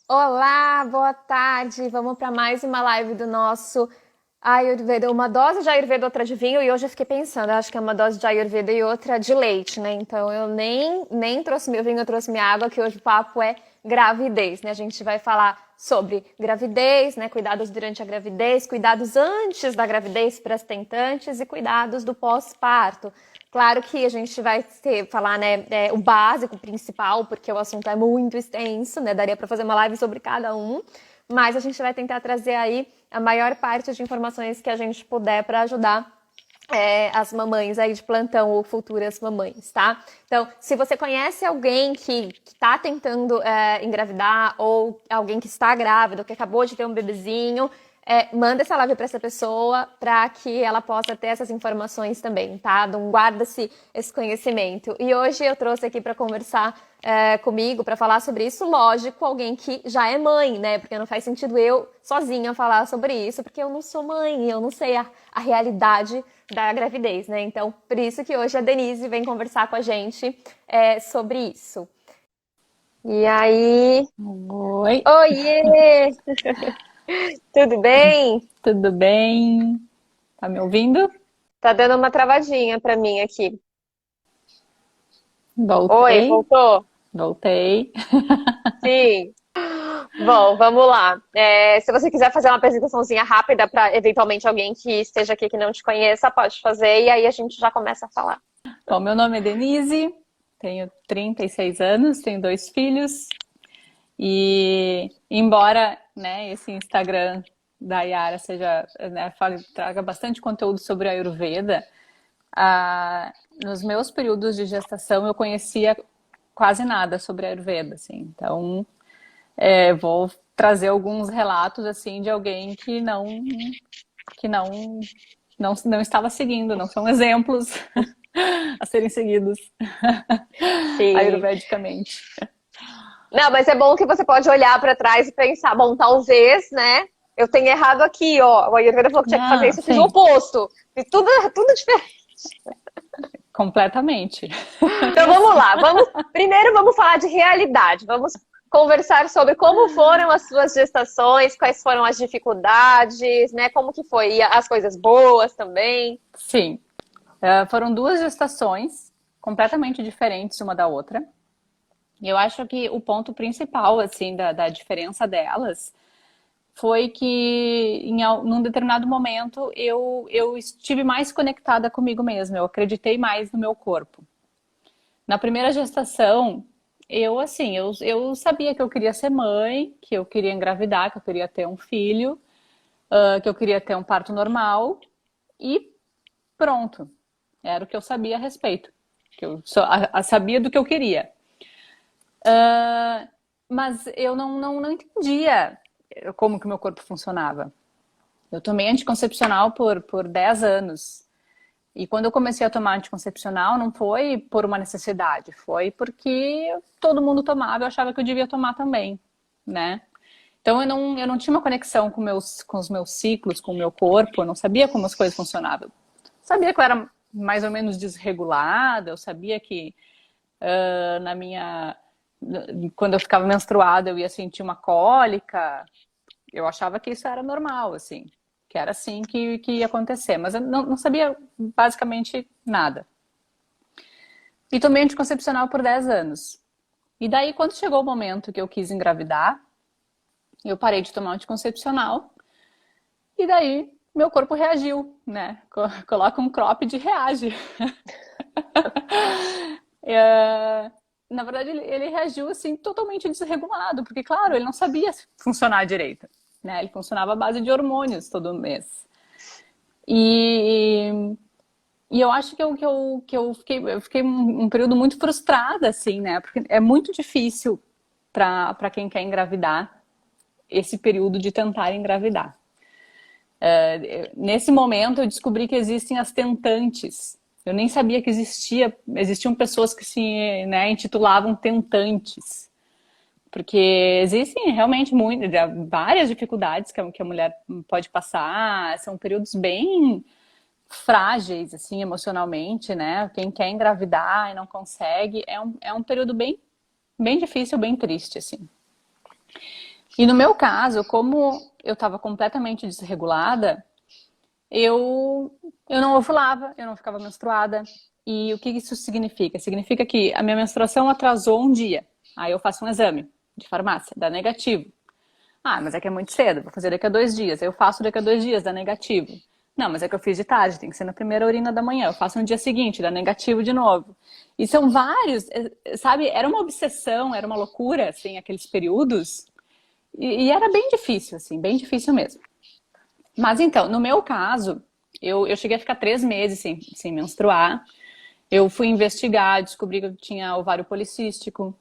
Olá, boa tarde. Vamos para mais uma live do nosso Ayurveda. Uma dose de Ayurveda, outra de vinho. E hoje eu fiquei pensando, eu acho que é uma dose de Ayurveda e outra de leite, né? Então eu nem trouxe meu vinho, eu trouxe minha água, que hoje o papo é gravidez, né? A gente vai falar sobre gravidez, né? Cuidados durante a gravidez, cuidados antes da gravidez para as tentantes e cuidados do pós-parto. Claro que a gente vai falar, né, o básico, o principal, porque o assunto é muito extenso, né? Daria para fazer uma live sobre cada um, mas a gente vai tentar trazer aí a maior parte de informações que a gente puder para ajudar as mamães aí de plantão ou futuras mamães, tá? Então, se você conhece alguém que está tentando engravidar ou alguém que está grávida, ou que acabou de ter um bebezinho, manda essa live para essa pessoa para que ela possa ter essas informações também, tá? Não guarda esse conhecimento. E hoje eu trouxe aqui para conversar comigo, para falar sobre isso, lógico, alguém que já é mãe, né? Porque não faz sentido eu sozinha falar sobre isso, porque eu não sou mãe, eu não sei a realidade da gravidez, né? Então, por isso que hoje a Denise vem conversar com a gente sobre isso. E aí? Oi, Oiê! Tudo bem? tudo bem? Tá me ouvindo? Tá dando uma travadinha pra mim aqui. Oi, Voltei, voltou? voltei. Sim. Bom, vamos lá. Se você quiser fazer uma apresentaçãozinha rápida para eventualmente alguém que esteja aqui que não te conheça, pode fazer e aí a gente já começa a falar. Bom, meu nome é Denise, tenho 36 anos, tenho dois filhos e embora, né, esse Instagram da Yara seja, né, traga bastante conteúdo sobre a Ayurveda, nos meus períodos de gestação eu conhecia quase nada sobre a Ayurveda, assim. Então, vou trazer alguns relatos assim de alguém que não estava seguindo, não são exemplos a serem seguidos Sim. ayurvedicamente. Não, mas é bom que você pode olhar para trás e pensar, bom, talvez, né? Eu tenha errado aqui, ó. O Ayurveda falou que tinha que fazer Ah, isso, eu fiz o sim, oposto. Fiz tudo diferente. completamente. Então vamos lá, primeiro vamos falar de realidade. Vamos conversar sobre como foram as suas gestações, quais foram as dificuldades, né? Como que foi e as coisas boas também. Sim, foram duas gestações completamente diferentes uma da outra. E eu acho que o ponto principal, assim, da diferença delas foi que num determinado momento eu estive mais conectada comigo mesma, eu acreditei mais no meu corpo. Na primeira gestação, eu sabia que eu queria ser mãe, que eu queria engravidar, que eu queria ter um filho, que eu queria ter um parto normal e pronto. Era o que eu sabia a respeito. Que eu sabia do que eu queria. Mas eu não entendia como que o meu corpo funcionava. Eu tomei anticoncepcional por 10 anos. E quando eu comecei a tomar anticoncepcional, não foi por uma necessidade, foi porque todo mundo tomava, eu achava que eu devia tomar também, né? Então eu não tinha uma conexão com os meus ciclos, com o meu corpo, eu não sabia como as coisas funcionavam. Sabia que eu era mais ou menos desregulada, eu sabia que na minha quando eu ficava menstruada eu ia sentir uma cólica, eu achava que isso era normal, assim, que era assim que ia acontecer, mas eu não sabia basicamente nada. E tomei anticoncepcional por 10 anos. E daí, quando chegou o momento que eu quis engravidar, eu parei de tomar anticoncepcional e daí meu corpo reagiu, né? Coloca um cropped e reage. Na verdade, ele reagiu assim totalmente desregulado, porque, claro, ele não sabia funcionar direito, né? Ele funcionava à base de hormônios todo mês. E, e eu acho que eu fiquei um período muito frustrada, assim, né? Porque é muito difícil para quem quer engravidar esse período de tentar engravidar. Nesse momento eu descobri que existem as tentantes. Eu nem sabia que existiam pessoas que se, né, intitulavam tentantes. Porque existem realmente várias dificuldades que a mulher pode passar, são períodos bem frágeis, assim, emocionalmente, né? Quem quer engravidar e não consegue, é um período bem difícil, bem triste, assim. E no meu caso, como eu estava completamente desregulada, eu não ovulava, eu não ficava menstruada. E o que isso significa? Significa que a minha menstruação atrasou um dia. Aí eu faço um exame de farmácia, dá negativo. Ah, mas é que é muito cedo, vou fazer daqui a 2 dias. Eu faço daqui a 2 dias, dá negativo. Não, mas é que eu fiz de tarde, tem que ser na primeira urina da manhã. Eu faço no dia seguinte, dá negativo de novo. E são vários, sabe? Era uma obsessão, era uma loucura, assim, aqueles períodos. E era bem difícil, assim, bem difícil mesmo. Mas então, no meu caso, eu cheguei a ficar 3 meses sem menstruar. Eu fui investigar, descobri que eu tinha ovário policístico.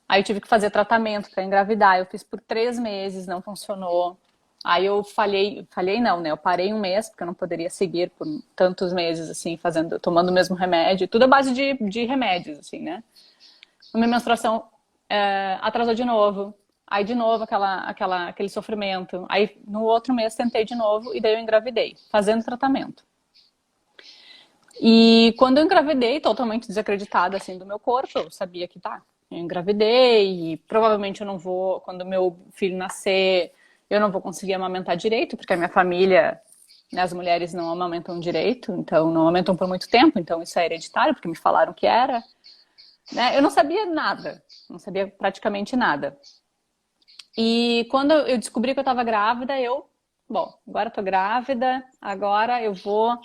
Aí eu tive que fazer tratamento para engravidar. Eu fiz por 3 meses, não funcionou. Aí eu falhei não, né? Eu parei um mês, porque eu não poderia seguir por tantos meses, assim, tomando o mesmo remédio. Tudo à base de remédios, assim, né? A minha menstruação atrasou de novo. Aí de novo aquele sofrimento. Aí no outro mês tentei de novo e daí eu engravidei, fazendo tratamento. E quando eu engravidei, totalmente desacreditada assim do meu corpo, eu sabia que tá, eu engravidei e provavelmente eu não vou, quando meu filho nascer, eu não vou conseguir amamentar direito, porque a minha família, né, as mulheres não amamentam direito, então não amamentam por muito tempo, então isso é hereditário, porque me falaram que era, né? Eu não sabia nada, não sabia praticamente nada. E quando eu descobri que eu estava grávida, bom, agora eu tô grávida, agora eu vou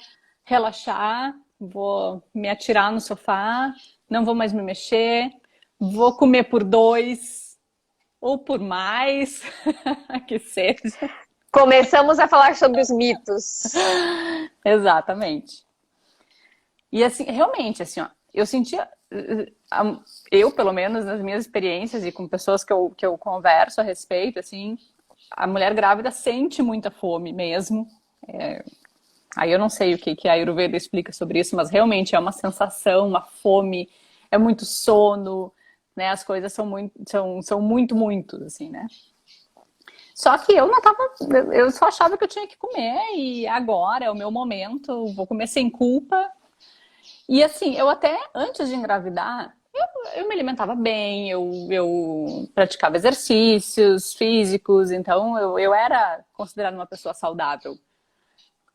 relaxar, vou me atirar no sofá, não vou mais me mexer, vou comer por dois ou por mais, que seja. Começamos a falar sobre os mitos. Exatamente. E assim, realmente, assim, ó, eu sentia, eu pelo menos nas minhas experiências e com pessoas que eu converso a respeito, assim, a mulher grávida sente muita fome mesmo. Aí eu não sei o que a Ayurveda explica sobre isso, mas realmente é uma sensação, uma fome, é muito sono, né? As coisas são muito, muito, assim, né? Só que eu não tava, eu só achava que eu tinha que comer e agora é o meu momento, vou comer sem culpa. E assim, eu até antes de engravidar, eu me alimentava bem, eu praticava exercícios físicos, então eu era considerada uma pessoa saudável.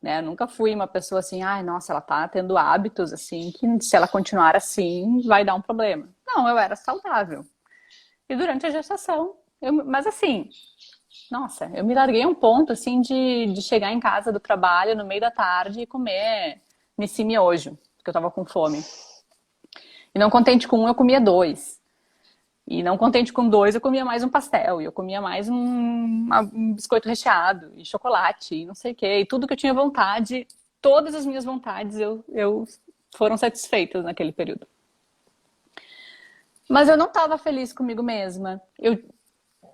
Né? Eu nunca fui uma pessoa assim, ai, nossa, ela tá tendo hábitos assim, que se ela continuar assim, vai dar um problema. Não, eu era saudável. E durante a gestação, mas assim, nossa, eu me larguei um ponto assim de chegar em casa do trabalho no meio da tarde e comer nesse miojo, porque eu tava com fome. E não contente com um, eu comia dois. E não contente com dois, eu comia mais um pastel. E eu comia mais um biscoito recheado. E chocolate, e não sei o quê. E tudo que eu tinha vontade, todas as minhas vontades, eu foram satisfeitas naquele período. Mas eu não estava feliz comigo mesma. Eu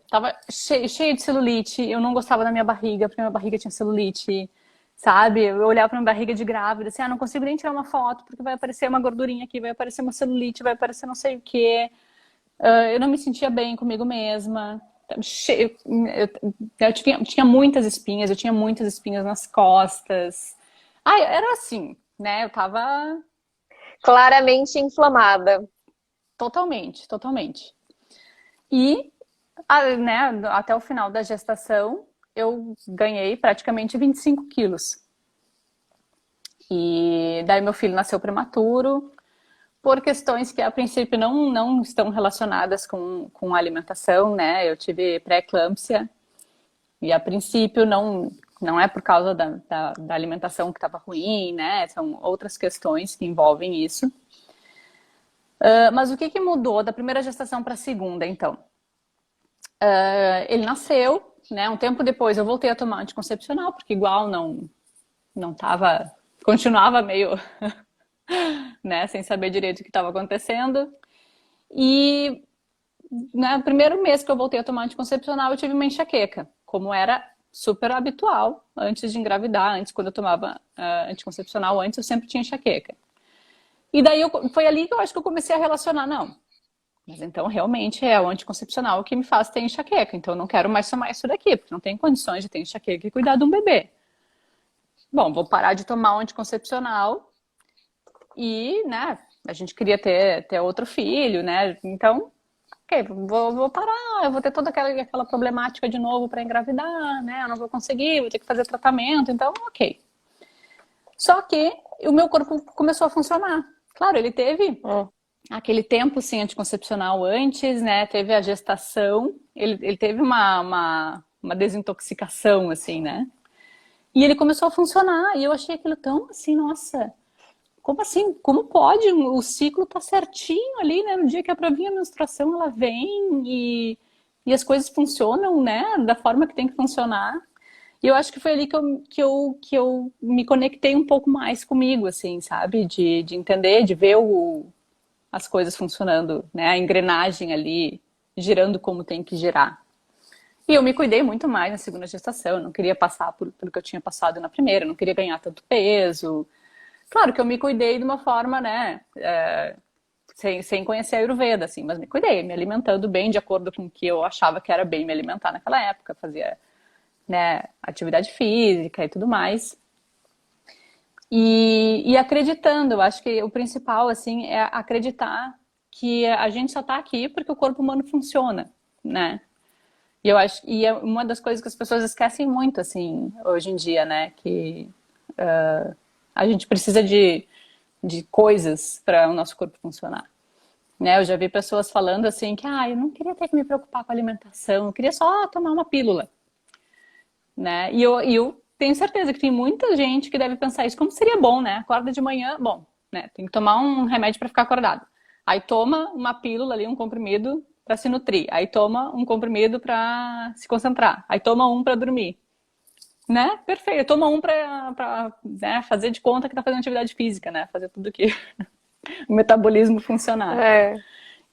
estava cheia de celulite. Eu não gostava da minha barriga, porque minha barriga tinha celulite. Sabe? Eu olhava pra minha barriga de grávida, assim, não consigo nem tirar uma foto, porque vai aparecer uma gordurinha aqui, vai aparecer uma celulite, vai aparecer não sei o quê. Eu não me sentia bem comigo mesma. Eu tinha muitas espinhas, eu tinha muitas espinhas nas costas. Ai, era assim, né? Eu tava Claramente inflamada. totalmente, totalmente. E, né, até o final da gestação, eu ganhei praticamente 25 quilos. E daí meu filho nasceu prematuro, por questões que a princípio não estão relacionadas com a alimentação, né? Eu tive pré-eclâmpsia e a princípio não é por causa da alimentação que estava ruim, né? São outras questões que envolvem isso. Mas o que mudou da primeira gestação para a segunda, então? Ele nasceu, né? Um tempo depois eu voltei a tomar anticoncepcional, porque igual não tava, continuava meio né, sem saber direito o que estava acontecendo. E no primeiro mês que eu voltei a tomar anticoncepcional, eu tive uma enxaqueca, como era super habitual antes de engravidar, antes quando eu tomava anticoncepcional, antes eu sempre tinha enxaqueca. E daí foi ali que eu acho que eu comecei a relacionar, não, mas então realmente é o anticoncepcional que me faz ter enxaqueca, então eu não quero mais tomar isso daqui, porque não tem condições de ter enxaqueca e cuidar de um bebê. Bom, vou parar de tomar o anticoncepcional e, né, a gente queria ter outro filho, né, então ok, vou parar, eu vou ter toda aquela problemática de novo para engravidar, né? Eu não vou conseguir, vou ter que fazer tratamento, então, ok. Só que o meu corpo começou a funcionar. Claro, ele teve aquele tempo, sim, anticoncepcional antes, né? Teve a gestação, ele teve uma desintoxicação, assim, né? E ele começou a funcionar, e eu achei aquilo tão assim, nossa, como assim? Como pode? O ciclo tá certinho ali, né? No dia que é pra vir a menstruação, ela vem e as coisas funcionam, né? Da forma que tem que funcionar. E eu acho que foi ali que eu me conectei um pouco mais comigo, assim, sabe? De entender, de ver as coisas funcionando, né? A engrenagem ali girando como tem que girar. E eu me cuidei muito mais na segunda gestação. Eu não queria passar pelo que eu tinha passado na primeira, eu não queria ganhar tanto peso. Claro que eu me cuidei de uma forma, né? Sem conhecer a Ayurveda, assim, mas me cuidei, me alimentando bem de acordo com o que eu achava que era bem me alimentar naquela época. Fazia, né, atividade física e tudo mais. E acreditando, eu acho que o principal, assim, é acreditar que a gente só tá aqui porque o corpo humano funciona, né? E eu acho, e é uma das coisas que as pessoas esquecem muito, assim, hoje em dia, né? Que a gente precisa de coisas para o nosso corpo funcionar. Né? Eu já vi pessoas falando assim que eu não queria ter que me preocupar com a alimentação, eu queria só tomar uma pílula. Né? E eu tenho certeza que tem muita gente que deve pensar isso, como seria bom, né? Acorda de manhã, bom, né? Tem que tomar um remédio para ficar acordado. Aí toma uma pílula ali, um comprimido para se nutrir. Aí toma um comprimido para se concentrar. Aí toma um para dormir. Né? Perfeito. Toma um para né, fazer de conta que tá fazendo atividade física, né? Fazer tudo que o metabolismo funcionar. É.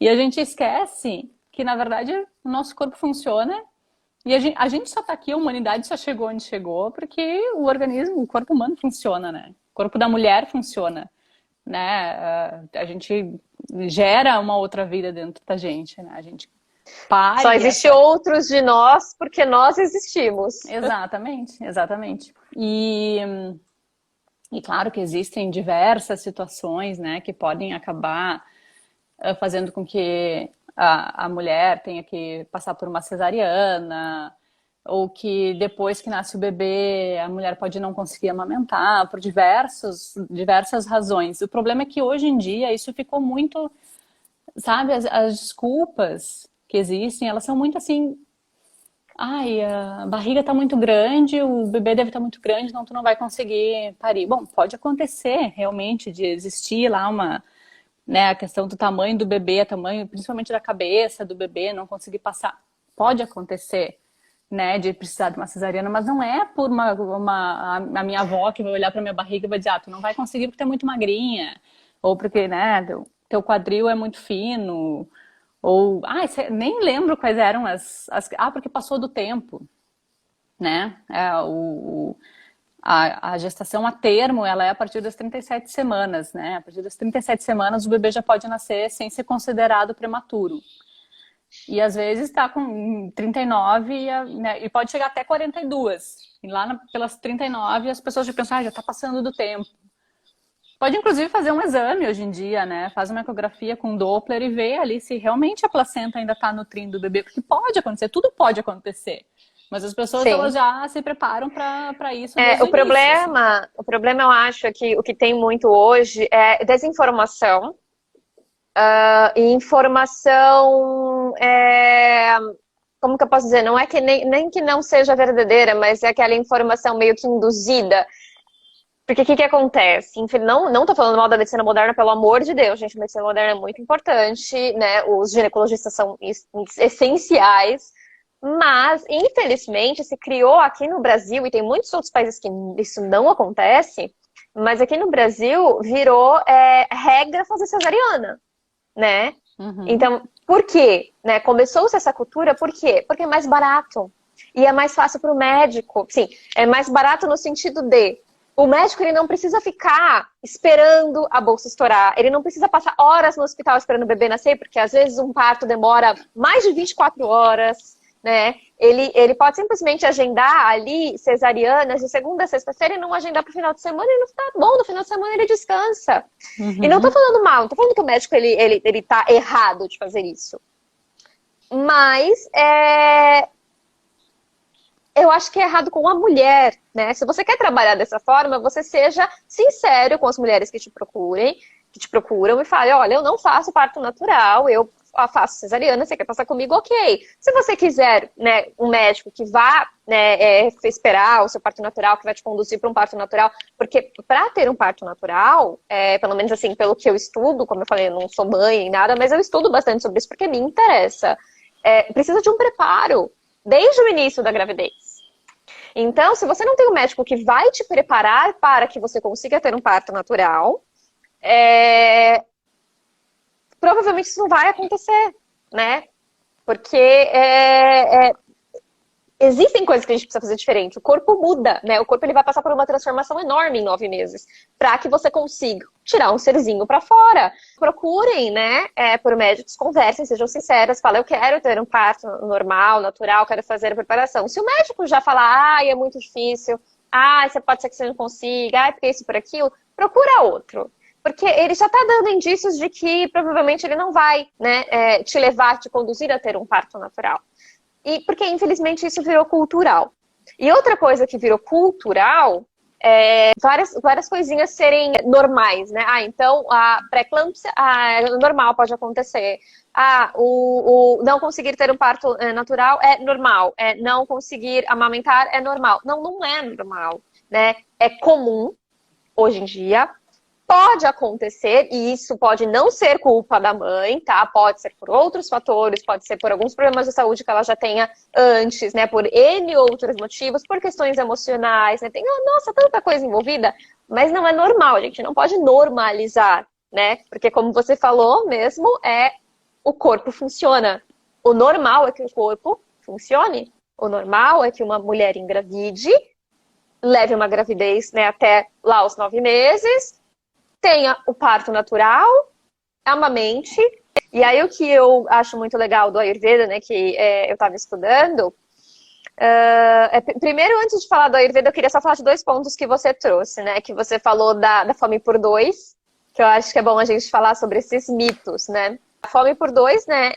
E a gente esquece que, na verdade, o nosso corpo funciona e a gente só tá aqui, a humanidade só chegou onde chegou porque o organismo, o corpo humano funciona, né? O corpo da mulher funciona, né? A gente gera uma outra vida dentro da gente, né? A gente pare. Só existe outros de nós porque nós existimos. Exatamente, exatamente. E claro que existem diversas situações, né, que podem acabar fazendo com que a mulher tenha que passar por uma cesariana, ou que depois que nasce o bebê, a mulher pode não conseguir amamentar, por diversas razões. O problema é que hoje em dia isso ficou muito, sabe, as desculpas que existem, elas são muito assim, a barriga tá muito grande, o bebê deve estar muito grande, então tu não vai conseguir parir. Bom, pode acontecer realmente de existir lá né, a questão do tamanho do bebê, tamanho principalmente da cabeça do bebê, não conseguir passar. Pode acontecer, né, de precisar de uma cesariana, mas não é por a minha avó que vai olhar para minha barriga e vai dizer, tu não vai conseguir porque tu é muito magrinha, ou porque, né, teu quadril é muito fino, ou, nem lembro quais eram porque passou do tempo, né? A gestação a termo, ela é a partir das 37 semanas, né? A partir das 37 semanas o bebê já pode nascer sem ser considerado prematuro. E às vezes está com 39 né? E pode chegar até 42. E lá pelas 39 as pessoas já pensam, já está passando do tempo. Pode, inclusive, fazer um exame hoje em dia, né? Faz uma ecografia com Doppler e vê ali se realmente a placenta ainda está nutrindo o bebê, porque pode acontecer, tudo pode acontecer. Mas as pessoas, elas já se preparam para isso desde o problema, o problema, eu acho, é que o que tem muito hoje é desinformação. E informação, como que eu posso dizer? Não é que nem que não seja verdadeira, mas é aquela informação meio que induzida. Porque o que acontece? Não tô falando mal da medicina moderna, pelo amor de Deus, gente. A medicina moderna é muito importante, né? Os ginecologistas são essenciais. Mas, infelizmente, se criou aqui no Brasil, e tem muitos outros países que isso não acontece, mas aqui no Brasil virou regra fazer cesariana, né? Uhum. Então, por quê? Né? Começou-se essa cultura, por quê? Porque é mais barato. E é mais fácil para o médico. Sim, é mais barato no sentido de o médico ele não precisa ficar esperando a bolsa estourar. Ele não precisa passar horas no hospital esperando o bebê nascer, porque às vezes um parto demora mais de 24 horas, né? Ele pode simplesmente agendar ali cesarianas de segunda a sexta-feira e não agendar para o final de semana e não tá bom. No final de semana ele descansa. Uhum. E não tô falando mal, não tô falando que o médico ele tá errado de fazer isso. Mas eu acho que é errado com a mulher, né? Se você quer trabalhar dessa forma, você seja sincero com as mulheres que te procuram e fale, olha, eu não faço parto natural, eu faço cesariana, você quer passar comigo, ok. Se você quiser, né, um médico que vá, né, esperar o seu parto natural, que vai te conduzir para um parto natural, porque para ter um parto natural, pelo menos assim, pelo que eu estudo, como eu falei, eu não sou mãe nem nada, mas eu estudo bastante sobre isso porque me interessa. Precisa de um preparo desde o início da gravidez. Então, se você não tem um médico que vai te preparar para que você consiga ter um parto natural, provavelmente isso não vai acontecer, né? Porque existem coisas que a gente precisa fazer diferente. O corpo muda, né? O corpo ele vai passar por uma transformação enorme em 9 meses para que você consiga tirar um serzinho para fora. Procurem, né? Por médicos, conversem, sejam sinceras, falem, eu quero ter um parto normal, natural, quero fazer a preparação. Se o médico já falar, é muito difícil, você pode ser que você não consiga, porque isso, por aquilo, procura outro. Porque ele já está dando indícios de que provavelmente ele não vai, né, te levar, te conduzir a ter um parto natural. E porque, infelizmente, isso virou cultural. E outra coisa que virou cultural várias coisinhas serem normais, né? Então, a pré-eclâmpsia normal, pode acontecer. O não conseguir ter um parto natural é normal. Não conseguir amamentar é normal. Não, não é normal, né? É comum, hoje em dia. Pode acontecer, e isso pode não ser culpa da mãe, tá? Pode ser por outros fatores, pode ser por alguns problemas de saúde que ela já tenha antes, né? Por N outros motivos, por questões emocionais, né? Tem, nossa, tanta coisa envolvida, mas não é normal, a gente não pode normalizar, né? Porque como você falou mesmo, o corpo funciona. O normal é que o corpo funcione. O normal é que uma mulher engravide, leve uma gravidez, né, até lá os 9 meses, tenha o parto natural, amamente. E aí o que eu acho muito legal do Ayurveda, né, que eu estava estudando, primeiro, antes de falar do Ayurveda, eu queria só falar de 2 pontos que você trouxe, né, que você falou da fome por 2, que eu acho que é bom a gente falar sobre esses mitos, né. A fome por 2, né,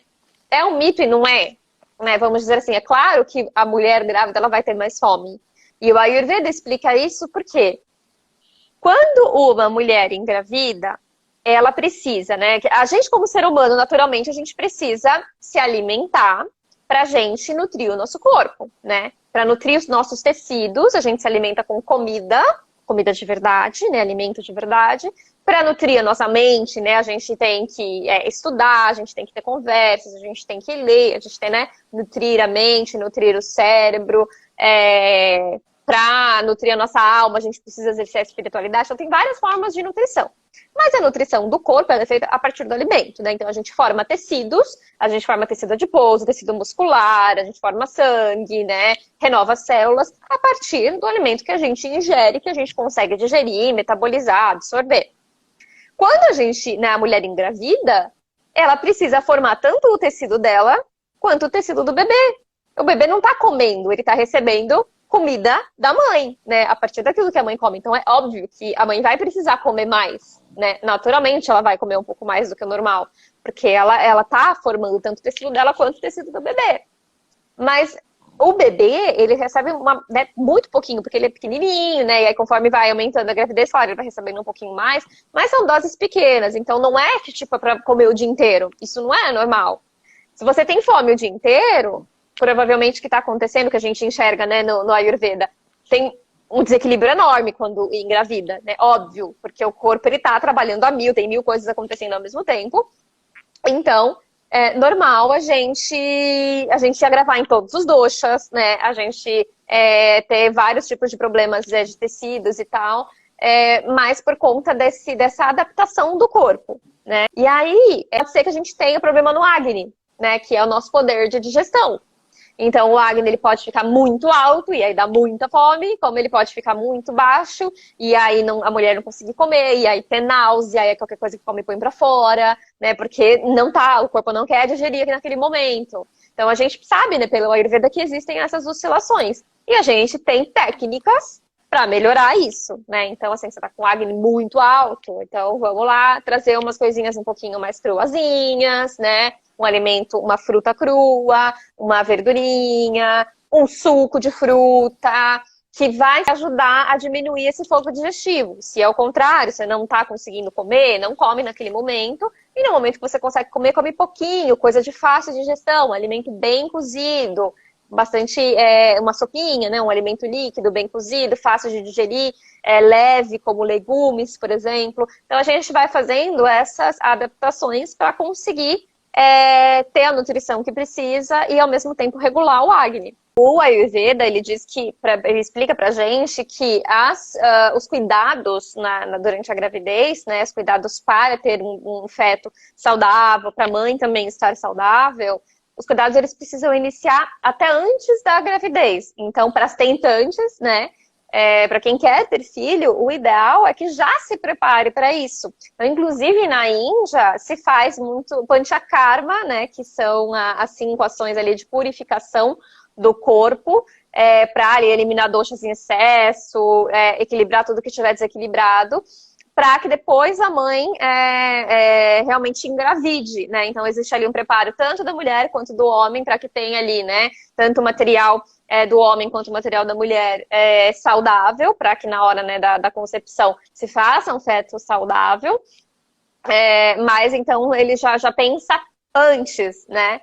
é um mito e não é, né, vamos dizer assim, é claro que a mulher grávida ela vai ter mais fome. E o Ayurveda explica isso porque quando uma mulher engravida, ela precisa, né? A gente, como ser humano, naturalmente, a gente precisa se alimentar para a gente nutrir o nosso corpo, né? Para nutrir os nossos tecidos, a gente se alimenta com comida de verdade, né? Alimento de verdade. Para nutrir a nossa mente, né? A gente tem que estudar, a gente tem que ter conversas, a gente tem que ler, a gente tem, né? Nutrir a mente, nutrir o cérebro, para nutrir a nossa alma, a gente precisa exercer a espiritualidade. Então, tem várias formas de nutrição. Mas a nutrição do corpo é feita a partir do alimento, né? Então, a gente forma tecidos, a gente forma tecido adiposo, tecido muscular, a gente forma sangue, né? Renova células a partir do alimento que a gente ingere, que a gente consegue digerir, metabolizar, absorver. Quando a mulher engravida, ela precisa formar tanto o tecido dela, quanto o tecido do bebê. O bebê não está comendo, ele está recebendo comida da mãe, né? A partir daquilo que a mãe come. Então é óbvio que a mãe vai precisar comer mais, né? Naturalmente ela vai comer um pouco mais do que o normal, porque ela tá formando tanto o tecido dela quanto o tecido do bebê. Mas o bebê, ele recebe muito pouquinho, porque ele é pequenininho, né? E aí conforme vai aumentando a gravidez, claro, ele vai recebendo um pouquinho mais, mas são doses pequenas, então não é que tipo é pra comer o dia inteiro. Isso não é normal. Se você tem fome o dia inteiro, provavelmente o que está acontecendo, que a gente enxerga, né, no Ayurveda, tem um desequilíbrio enorme quando engravida, né? Óbvio, porque o corpo ele tá trabalhando a mil, tem 1000 coisas acontecendo ao mesmo tempo. Então, é normal a gente agravar em todos os doshas, né? A gente ter vários tipos de problemas de tecidos e tal, mas por conta dessa adaptação do corpo, né? E aí, pode ser que a gente tenha problema no Agni, né? Que é o nosso poder de digestão. Então, o Agni ele pode ficar muito alto e aí dá muita fome, como ele pode ficar muito baixo e aí a mulher não conseguir comer, e aí ter náusea, aí qualquer coisa que come põe pra fora, né? Porque o corpo não quer digerir naquele momento. Então, a gente sabe, né, pelo Ayurveda que existem essas oscilações. E a gente tem técnicas para melhorar isso, né? Então, assim, você tá com acne muito alto, então vamos lá trazer umas coisinhas um pouquinho mais cruazinhas, né? Um alimento, uma fruta crua, uma verdurinha, um suco de fruta, que vai ajudar a diminuir esse fogo digestivo. Se ao contrário, você não tá conseguindo comer, não come naquele momento, e no momento que você consegue comer, come pouquinho, coisa de fácil digestão, alimento bem cozido, bastante, uma sopinha, né? Um alimento líquido, bem cozido, fácil de digerir, leve, como legumes, por exemplo. Então a gente vai fazendo essas adaptações para conseguir ter a nutrição que precisa e ao mesmo tempo regular o acne. O Ayurveda, ele diz que, ele explica pra gente que os cuidados durante a gravidez, né, os cuidados para ter um feto saudável, para a mãe também estar saudável, os cuidados eles precisam iniciar até antes da gravidez. Então, para as tentantes, né, para quem quer ter filho, o ideal é que já se prepare para isso. Então, inclusive, na Índia, se faz muito panchakarma, né, que são as 5 ações ali de purificação do corpo, para eliminar doxas em excesso, equilibrar tudo que estiver desequilibrado, para que depois a mãe realmente engravide, né? Então existe ali um preparo tanto da mulher quanto do homem para que tenha ali, né? Tanto o material do homem quanto o material da mulher saudável, para que na hora, né, da concepção se faça um feto saudável. Mas então ele já pensa antes, né?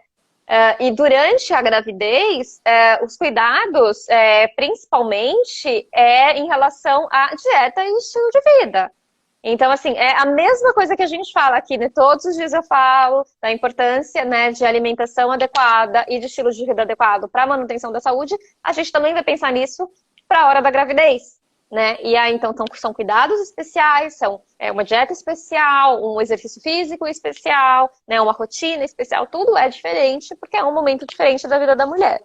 E durante a gravidez, os cuidados, principalmente, em relação à dieta e estilo de vida. Então, assim, é a mesma coisa que a gente fala aqui, né? Todos os dias eu falo da importância, né, de alimentação adequada e de estilo de vida adequado para a manutenção da saúde. A gente também vai pensar nisso para a hora da gravidez, né? E aí, então, são cuidados especiais, são uma dieta especial, um exercício físico especial, né? Uma rotina especial, tudo é diferente, porque é um momento diferente da vida da mulher.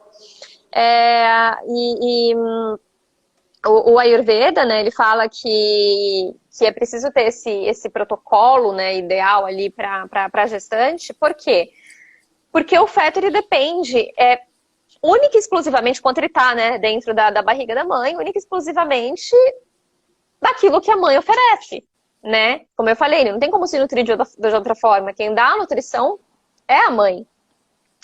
O Ayurveda, né, ele fala que é preciso ter esse protocolo, né, ideal ali para a gestante. Por quê? Porque o feto, ele depende única e exclusivamente, quando ele está, né, dentro da barriga da mãe, única e exclusivamente daquilo que a mãe oferece, né? Como eu falei, ele não tem como se nutrir de outra forma. Quem dá a nutrição é a mãe.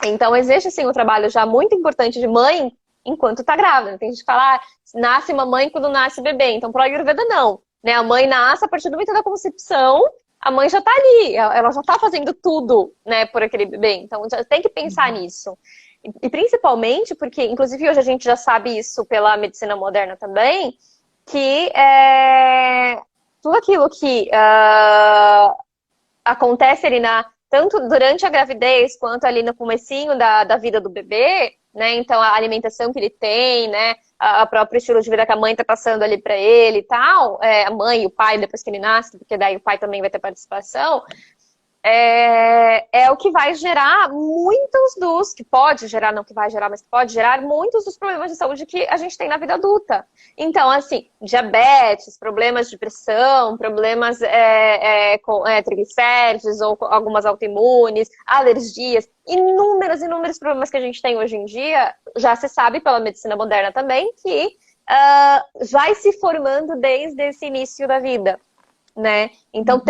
Então, existe, assim, um trabalho já muito importante de mãe enquanto está grávida. Tem gente que fala, nasce mamãe quando nasce bebê. Então, pro Ayurveda, não. Né? A mãe nasce a partir do momento da concepção, a mãe já está ali, ela já está fazendo tudo, né, por aquele bebê. Então, já tem que pensar nisso. E principalmente porque, inclusive, hoje a gente já sabe isso pela medicina moderna também, que tudo aquilo que acontece ali tanto durante a gravidez quanto ali no comecinho da vida do bebê, né? Então a alimentação que ele tem, né? A próprio estilo de vida que a mãe tá passando ali para ele e tal, a mãe e o pai depois que ele nasce, porque daí o pai também vai ter participação, é o que vai gerar que pode gerar, não que vai gerar, mas que pode gerar muitos dos problemas de saúde que a gente tem na vida adulta. Então, assim, diabetes, problemas de pressão, problemas com triglicérides ou algumas autoimunes, alergias, inúmeros problemas que a gente tem hoje em dia, já se sabe pela medicina moderna também, que vai se formando desde esse início da vida. Né? Então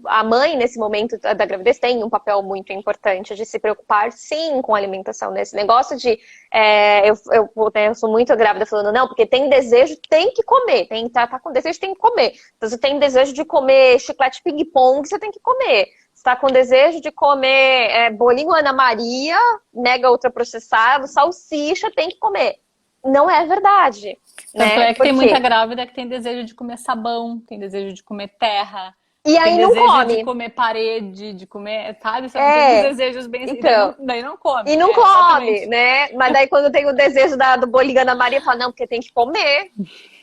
a mãe nesse momento da gravidez tem um papel muito importante de se preocupar sim com a alimentação, nesse negócio de eu sou muito grávida falando não, porque tem desejo, tem que comer, tá com desejo, tem que comer. Então, você tem desejo de comer chiclete ping-pong, você tem que comer. Você tá com desejo de comer bolinho Ana Maria, mega ultraprocessado, salsicha, tem que comer. Não é verdade. Tanto que tem muita grávida que tem desejo de comer sabão, tem desejo de comer terra, e aí tem não desejo come. de comer parede, de comer, sabe? Você tem os desejos bem então, daí não come. E não come, né? Mas daí quando tem o desejo do bolinho Ana Maria, fala, não, porque tem que comer.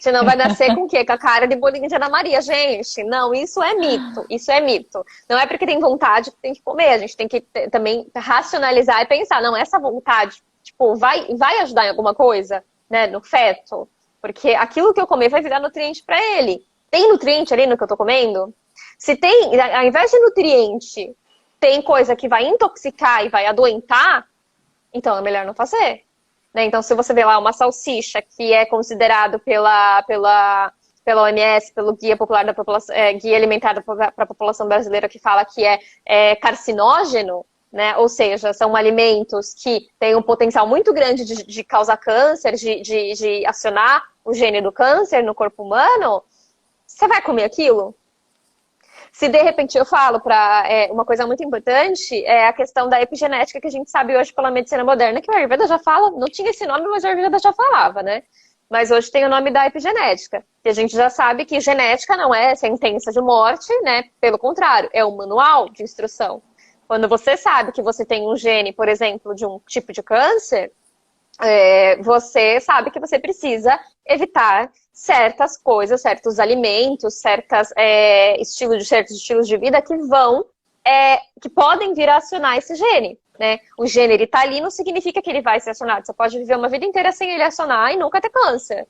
Senão vai nascer com o quê? Com a cara de bolinho de Ana Maria, gente. Não, isso é mito. Isso é mito. Não é porque tem vontade que tem que comer. A gente tem que também racionalizar e pensar, não, essa vontade, tipo, vai ajudar em alguma coisa, né, no feto? Porque aquilo que eu comer vai virar nutriente para ele. Tem nutriente ali no que eu tô comendo? Se tem, ao invés de nutriente, tem coisa que vai intoxicar e vai adoentar, então é melhor não fazer. né? Então, se você vê lá uma salsicha que é considerado pela OMS, pelo Guia Popular da População, Guia Alimentar para a População Brasileira, que fala que é carcinógeno, né? Ou seja, são alimentos que têm um potencial muito grande de causar câncer, de acionar o gene do câncer no corpo humano, você vai comer aquilo? Se de repente eu falo uma coisa muito importante, é a questão da epigenética que a gente sabe hoje pela medicina moderna, que o Ayurveda já fala, não tinha esse nome, mas o Ayurveda já falava, né? Mas hoje tem o nome da epigenética, que a gente já sabe que genética não é sentença de morte, né? Pelo contrário, é um manual de instrução. Quando você sabe que você tem um gene, por exemplo, de um tipo de câncer, você sabe que você precisa evitar certas coisas, certos alimentos, certos estilos de vida que podem vir a acionar esse gene, né? O gene, ele tá ali, não significa que ele vai ser acionado. Você pode viver uma vida inteira sem ele acionar e nunca ter câncer.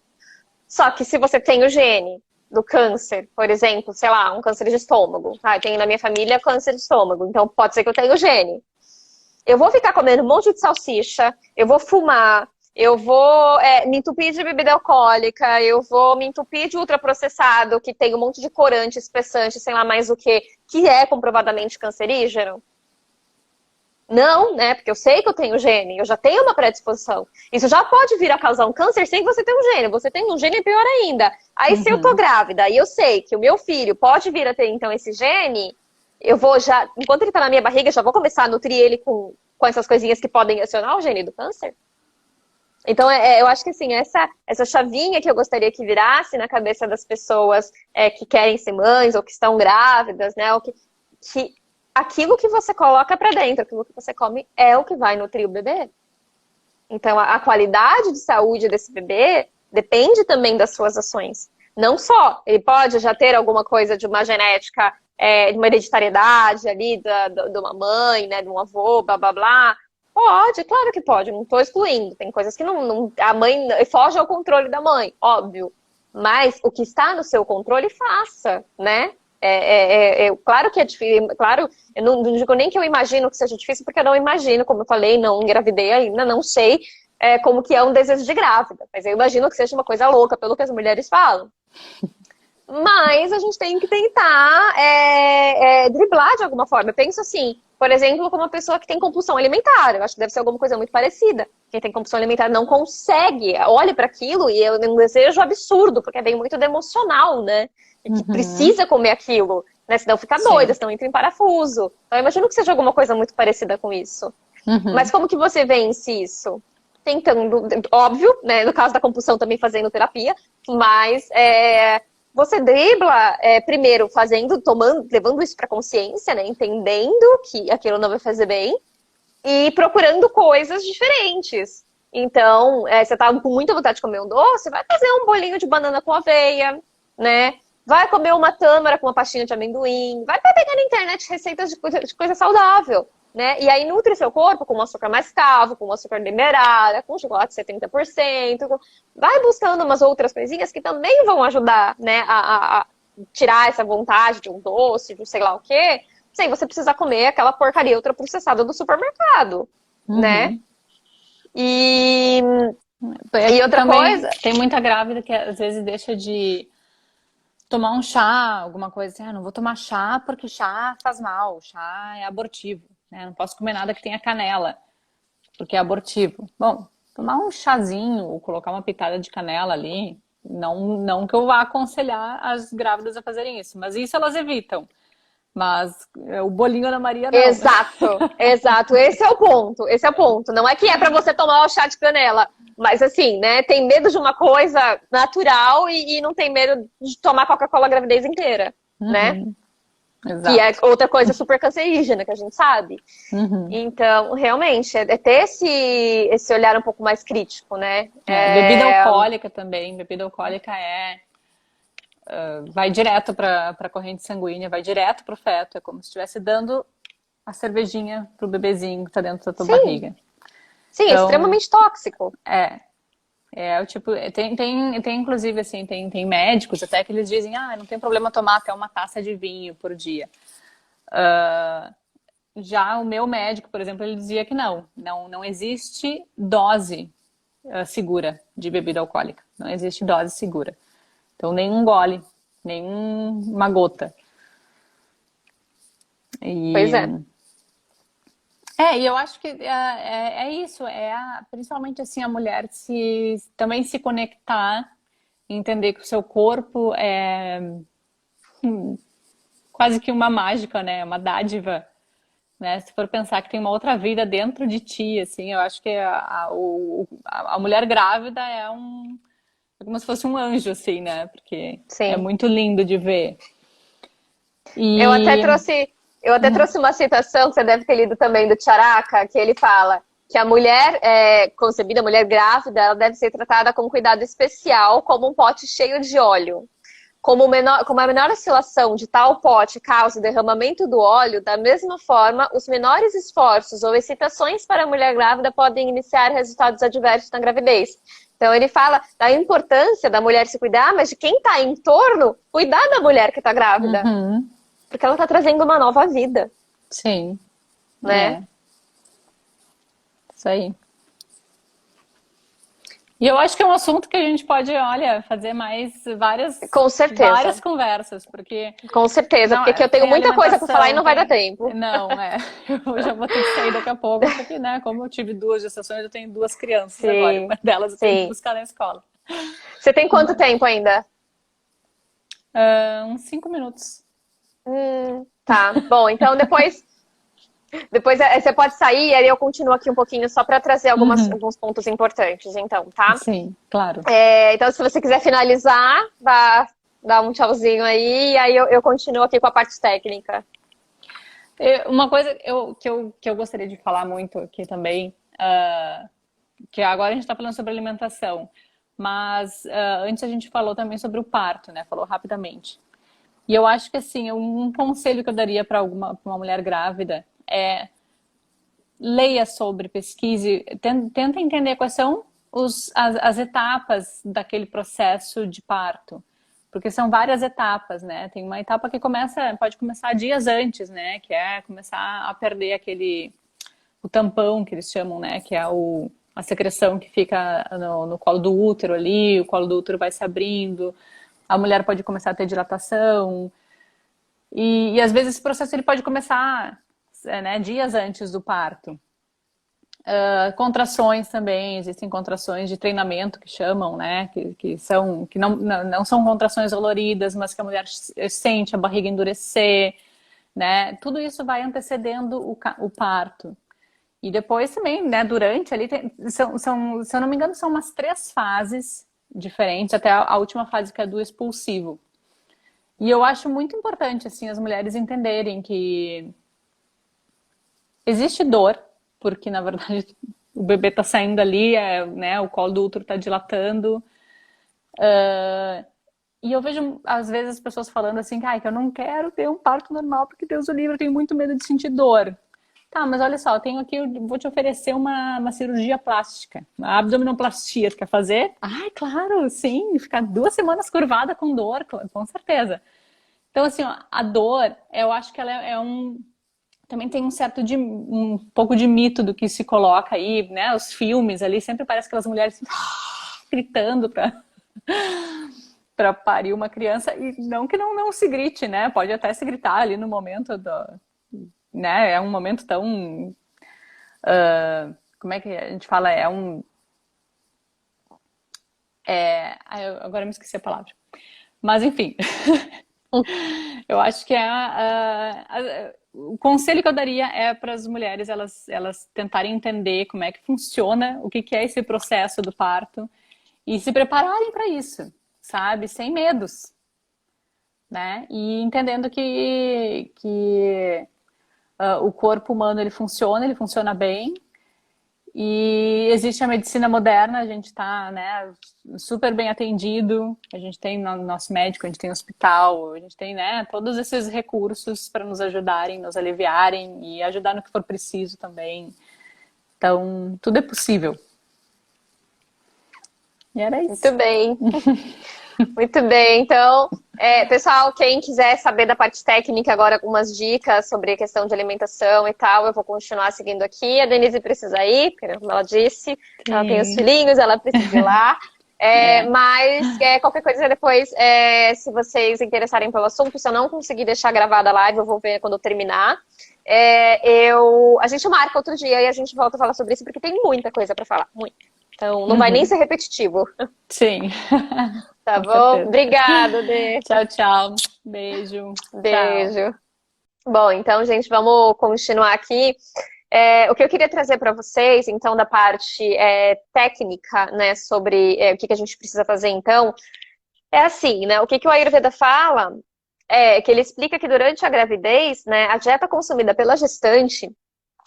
Só que se você tem o gene do câncer, por exemplo, sei lá, um câncer de estômago, tá? Eu tenho na minha família câncer de estômago, então pode ser que eu tenha o gene. Eu vou ficar comendo um monte de salsicha, eu vou fumar, eu vou me entupir de bebida alcoólica, eu vou me entupir de ultraprocessado, que tem um monte de corante, espessante, sei lá mais o que é comprovadamente cancerígeno? Não, né? Porque eu sei que eu tenho gene, eu já tenho uma predisposição. Isso já pode vir a causar um câncer sem você ter um gene. Você tem um gene, é pior ainda. Aí, se eu tô grávida e eu sei que o meu filho pode vir a ter, então, esse gene, eu vou já, enquanto ele tá na minha barriga, já vou começar a nutrir ele com essas coisinhas que podem acionar o gene do câncer. Então, eu acho que, assim, essa chavinha que eu gostaria que virasse na cabeça das pessoas que querem ser mães ou que estão grávidas, né? Ou que aquilo que você coloca pra dentro, aquilo que você come é o que vai nutrir o bebê. Então, a qualidade de saúde desse bebê depende também das suas ações. Não só, ele pode já ter alguma coisa de uma genética, de uma hereditariedade ali, de uma mãe, né, de um avô, blá, blá, blá. Pode, claro que pode, não estou excluindo. Tem coisas que a mãe foge ao controle da mãe, óbvio. Mas o que está no seu controle, faça, né? Claro que é difícil, claro, eu não digo nem que eu imagino que seja difícil, porque eu não imagino, como eu falei, não engravidei ainda, não sei como que é um desejo de grávida, mas eu imagino que seja uma coisa louca, pelo que as mulheres falam. Mas a gente tem que tentar driblar de alguma forma. Eu penso assim, por exemplo, como uma pessoa que tem compulsão alimentar, eu acho que deve ser alguma coisa muito parecida. Quem tem compulsão alimentar não consegue, olha para aquilo e é um desejo absurdo, porque vem muito do emocional, né? E que precisa comer aquilo, né? Senão fica doida, senão entra em parafuso. Então eu imagino que seja alguma coisa muito parecida com isso. Mas como que você vence isso? Tentando, óbvio, né? No caso da compulsão também fazendo terapia, mas você dribla primeiro levando isso para consciência, né? Entendendo que aquilo não vai fazer bem e procurando coisas diferentes. Então, você tá com muita vontade de comer um doce, vai fazer um bolinho de banana com aveia, né? Vai comer uma tâmara com uma pastinha de amendoim, vai pegar na internet receitas de coisa saudável, né? E aí nutre seu corpo com um açúcar mascavo, com um açúcar demerara, com chocolate 70%, vai buscando umas outras coisinhas que também vão ajudar, né, a tirar essa vontade de um doce, de um sei lá o quê, sem você precisar comer aquela porcaria ultraprocessada do supermercado, né? E outra coisa... Tem muita grávida que às vezes deixa de tomar um chá, alguma coisa assim, não vou tomar chá porque chá faz mal, chá é abortivo, né? Não posso comer nada que tenha canela, porque é abortivo. Bom, tomar um chazinho ou colocar uma pitada de canela ali, não que eu vá aconselhar as grávidas a fazerem isso, mas isso elas evitam. Mas o bolinho Ana Maria não. Exato. Esse é o ponto. Não é que é pra você tomar o chá de canela, mas assim, né, tem medo de uma coisa natural e não tem medo de tomar Coca-Cola a gravidez inteira, né? Exato. Que é outra coisa super cancerígena, que a gente sabe. Então, realmente, ter esse olhar um pouco mais crítico, né? Bebida alcoólica também. Bebida alcoólica vai direto para a corrente sanguínea, vai direto para o feto. É como se estivesse dando a cervejinha pro bebezinho que tá dentro da tua barriga. Sim, então, é extremamente tóxico. O tipo, tem inclusive assim, tem médicos até que eles dizem, não tem problema tomar até uma taça de vinho por dia. Já o meu médico, por exemplo, ele dizia que não existe dose segura de bebida alcoólica. Não existe dose segura. Então, nenhum gole, nenhuma gota. Pois E, é. e eu acho que é isso, principalmente assim a mulher também se conectar, entender que o seu corpo é quase que uma mágica, né? Uma dádiva, né? Se for pensar que tem uma outra vida dentro de ti, assim, eu acho que a mulher grávida é como se fosse um anjo, assim, né? Porque é Sim. muito lindo de ver. Eu até E trouxe, eu até trouxe uma citação que você deve ter lido também do Charaka, que ele fala que a mulher concebida, a mulher grávida, ela deve ser tratada com cuidado especial, como um pote cheio de óleo. Como a menor oscilação de tal pote causa o derramamento do óleo, da mesma forma, os menores esforços ou excitações para a mulher grávida podem iniciar resultados adversos na gravidez. Então ele fala da importância da mulher se cuidar, mas de quem está em torno, cuidar da mulher que está grávida. uhum, Porque ela está trazendo uma nova vida, sim, né? isso aí. E eu acho que é um assunto que a gente pode, olha, fazer mais Com certeza. várias conversas, porque Com certeza, não, porque aqui eu tenho tem muita coisa para falar e alimentação, não vai dar tem. tempo. Não, eu já vou ter que sair daqui a pouco, porque, né, como eu tive 2 gestações, eu tenho 2 crianças agora, e uma Sim, delas eu tenho que sim. buscar na escola. Você tem quanto Mas, tempo ainda? uns 5 minutos. Tá. Bom, então depois você pode sair e aí eu continuo aqui um pouquinho só para trazer Uhum. alguns pontos importantes, então, tá? Sim, claro. Então, se você quiser finalizar, dá um tchauzinho aí e aí eu continuo aqui com a parte técnica. Uma coisa que eu gostaria de falar muito aqui também, que agora a gente está falando sobre alimentação, mas antes a gente falou também sobre o parto, né? Falou rapidamente. E eu acho que assim, um conselho que eu daria para uma mulher grávida é leia sobre, pesquise, tenta entender quais são as etapas daquele processo de parto. Porque são várias etapas, né? Tem uma etapa que pode começar dias antes, né? Que é começar a perder o tampão que eles chamam, né? Que é a secreção que fica no colo do útero ali, o colo do útero vai se abrindo, a mulher pode começar a ter dilatação, e às vezes esse processo ele pode começar, né, dias antes do parto. Contrações também, existem contrações de treinamento que chamam, né? Que não são contrações doloridas, mas que a mulher sente a barriga endurecer, né? Tudo isso vai antecedendo o parto. E depois também, né, durante ali, se eu não me engano, são umas 3 fases diferentes, até a última fase que é do expulsivo. E eu acho muito importante, assim, as mulheres entenderem que existe dor, porque na verdade o bebê tá saindo ali, né, o colo do útero tá dilatando. E eu vejo, às vezes, as pessoas falando assim, que eu não quero ter um parto normal, porque Deus o livre, eu tenho muito medo de sentir dor. Tá, mas olha só, eu vou te oferecer uma cirurgia plástica, uma abdominoplastia, tu quer fazer? Ai, claro, sim, ficar 2 semanas curvada com dor, com certeza. Então, assim, ó, a dor, eu acho que ela também tem um pouco de mito do que se coloca aí, né? Os filmes ali, sempre parece aquelas mulheres assim, gritando para parir uma criança, e não que não se grite, né? Pode até se gritar ali no momento né? É um momento tão, como é que a gente fala? Agora eu me esqueci a palavra. Mas enfim, eu acho que o conselho que eu daria é para as mulheres elas tentarem entender como é que funciona, o que é esse processo do parto e se prepararem para isso, sabe? Sem medos, né? E entendendo que o corpo humano ele funciona bem. E existe a medicina moderna, a gente está, né, super bem atendido, a gente tem nosso médico, a gente tem hospital, a gente tem, né, todos esses recursos para nos ajudarem, nos aliviarem e ajudar no que for preciso também. Então, tudo é possível. E era isso. Muito bem. Muito bem. Então, Pessoal, quem quiser saber da parte técnica agora, algumas dicas sobre a questão de alimentação e tal, eu vou continuar seguindo aqui. A Denise precisa ir, porque como ela disse, ela tem os Sim. filhinhos, ela precisa ir lá. É. Mas qualquer coisa depois, se vocês se interessarem pelo assunto, se eu não conseguir deixar gravada a live, eu vou ver quando eu terminar. A gente marca outro dia e a gente volta a falar sobre isso, porque tem muita coisa para falar, muito. Então, não vai nem Uhum. ser repetitivo. Sim. Tá Com bom? certeza. Obrigada, Dê. Tchau, tchau. Beijo. Tchau. Beijo. Bom, então, gente, vamos continuar aqui. O que eu queria trazer para vocês, então, da parte técnica, né, sobre o que a gente precisa fazer, então, é assim, né, o que o Ayurveda fala é que ele explica que durante a gravidez, né, a dieta consumida pela gestante,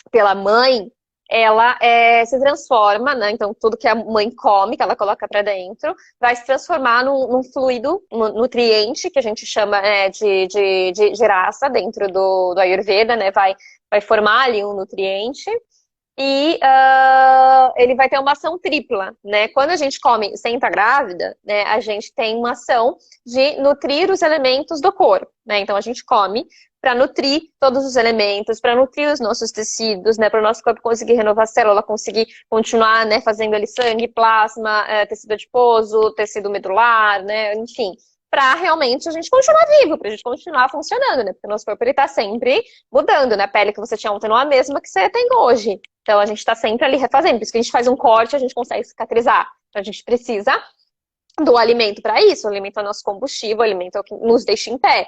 pela mãe, ela se transforma, né? Então, tudo que a mãe come, que ela coloca para dentro, vai se transformar num fluido, nutriente, que a gente chama de rasa dentro do Ayurveda, né? Vai formar ali um nutriente. E ele vai ter uma ação tripla, né? Quando a gente come sem estar grávida, né, a gente tem uma ação de nutrir os elementos do corpo, né? Então a gente come para nutrir todos os elementos, para nutrir os nossos tecidos, né? Para o nosso corpo conseguir renovar a célula, conseguir continuar, né, fazendo ali sangue, plasma, tecido adiposo, tecido medular, né? Enfim, para realmente a gente continuar vivo, para a gente continuar funcionando, né? Porque o nosso corpo ele tá sempre mudando, né? A pele que você tinha ontem não é a mesma que você tem hoje. Então a gente está sempre ali refazendo. Por isso que a gente faz um corte, a gente consegue cicatrizar. Então a gente precisa do alimento para isso. O alimento é o nosso combustível, o alimento é o que nos deixa em pé.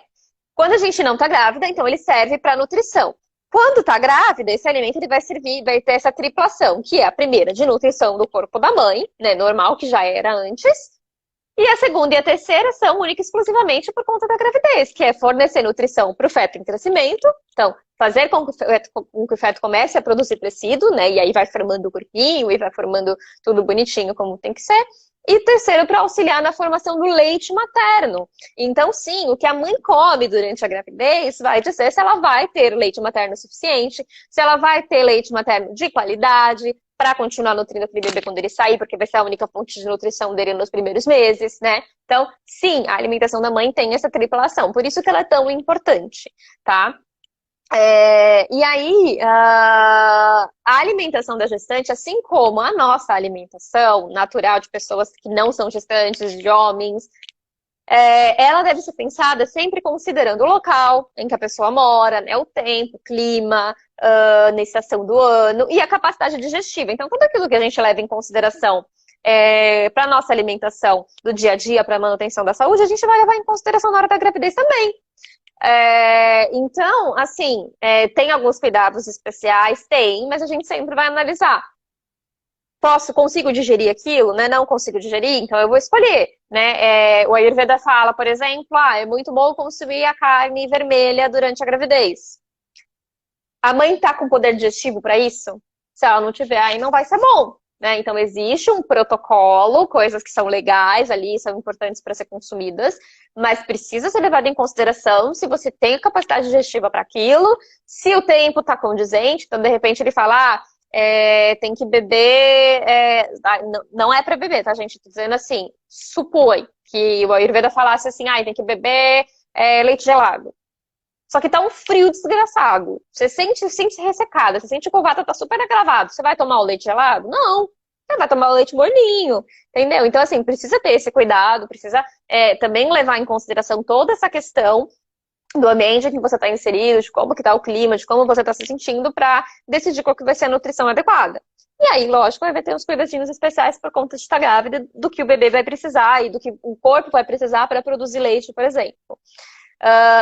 Quando a gente não está grávida, então ele serve para nutrição. Quando está grávida, esse alimento ele vai servir, vai ter essa triplação, que é a primeira de nutrição do corpo da mãe, né? Normal, que já era antes. E a segunda e a terceira são única e exclusivamente por conta da gravidez, que é fornecer nutrição para o feto em crescimento. Então, fazer com que o feto comece a produzir tecido, né? E aí vai formando o corpinho e vai formando tudo bonitinho como tem que ser. E terceiro, para auxiliar na formação do leite materno. Então, sim, o que a mãe come durante a gravidez vai dizer se ela vai ter leite materno suficiente, se ela vai ter leite materno de qualidade, para continuar nutrindo aquele bebê quando ele sair, porque vai ser a única fonte de nutrição dele nos primeiros meses, né? Então, sim, a alimentação da mãe tem essa triplação, por isso que ela é tão importante, tá? E aí, a alimentação da gestante, assim como a nossa alimentação natural de pessoas que não são gestantes, de homens, ela deve ser pensada sempre considerando o local em que a pessoa mora, né, o tempo, o clima, na estação do ano e a capacidade digestiva. Então, tudo aquilo que a gente leva em consideração para a nossa alimentação do dia a dia, para a manutenção da saúde, a gente vai levar em consideração na hora da gravidez também. Então, assim, tem alguns cuidados especiais? Tem, mas a gente sempre vai analisar. Consigo digerir aquilo, né? Não consigo digerir, então eu vou escolher, né? O Ayurveda fala, por exemplo, é muito bom consumir a carne vermelha durante a gravidez. A mãe tá com poder digestivo para isso? Se ela não tiver, aí não vai ser bom, né? Então existe um protocolo, coisas que são legais ali, são importantes para ser consumidas, mas precisa ser levado em consideração se você tem capacidade digestiva para aquilo, se o tempo tá condizente, então de repente ele fala, tem que beber. Não é para beber, tá, gente? Tô dizendo assim, supõe que o Ayurveda falasse assim, tem que beber leite gelado. Só que tá um frio desgraçado. Você sente ressecada, você sente que o vata tá super agravado. Você vai tomar o leite gelado? Não. Você vai tomar o leite morninho, entendeu? Então, assim, precisa ter esse cuidado, precisa também levar em consideração toda essa questão do ambiente em que você está inserido, de como que está o clima, de como você está se sentindo para decidir qual que vai ser a nutrição adequada. E aí, lógico, vai ter uns cuidadinhos especiais por conta de estar grávida, do que o bebê vai precisar e do que o corpo vai precisar para produzir leite, por exemplo.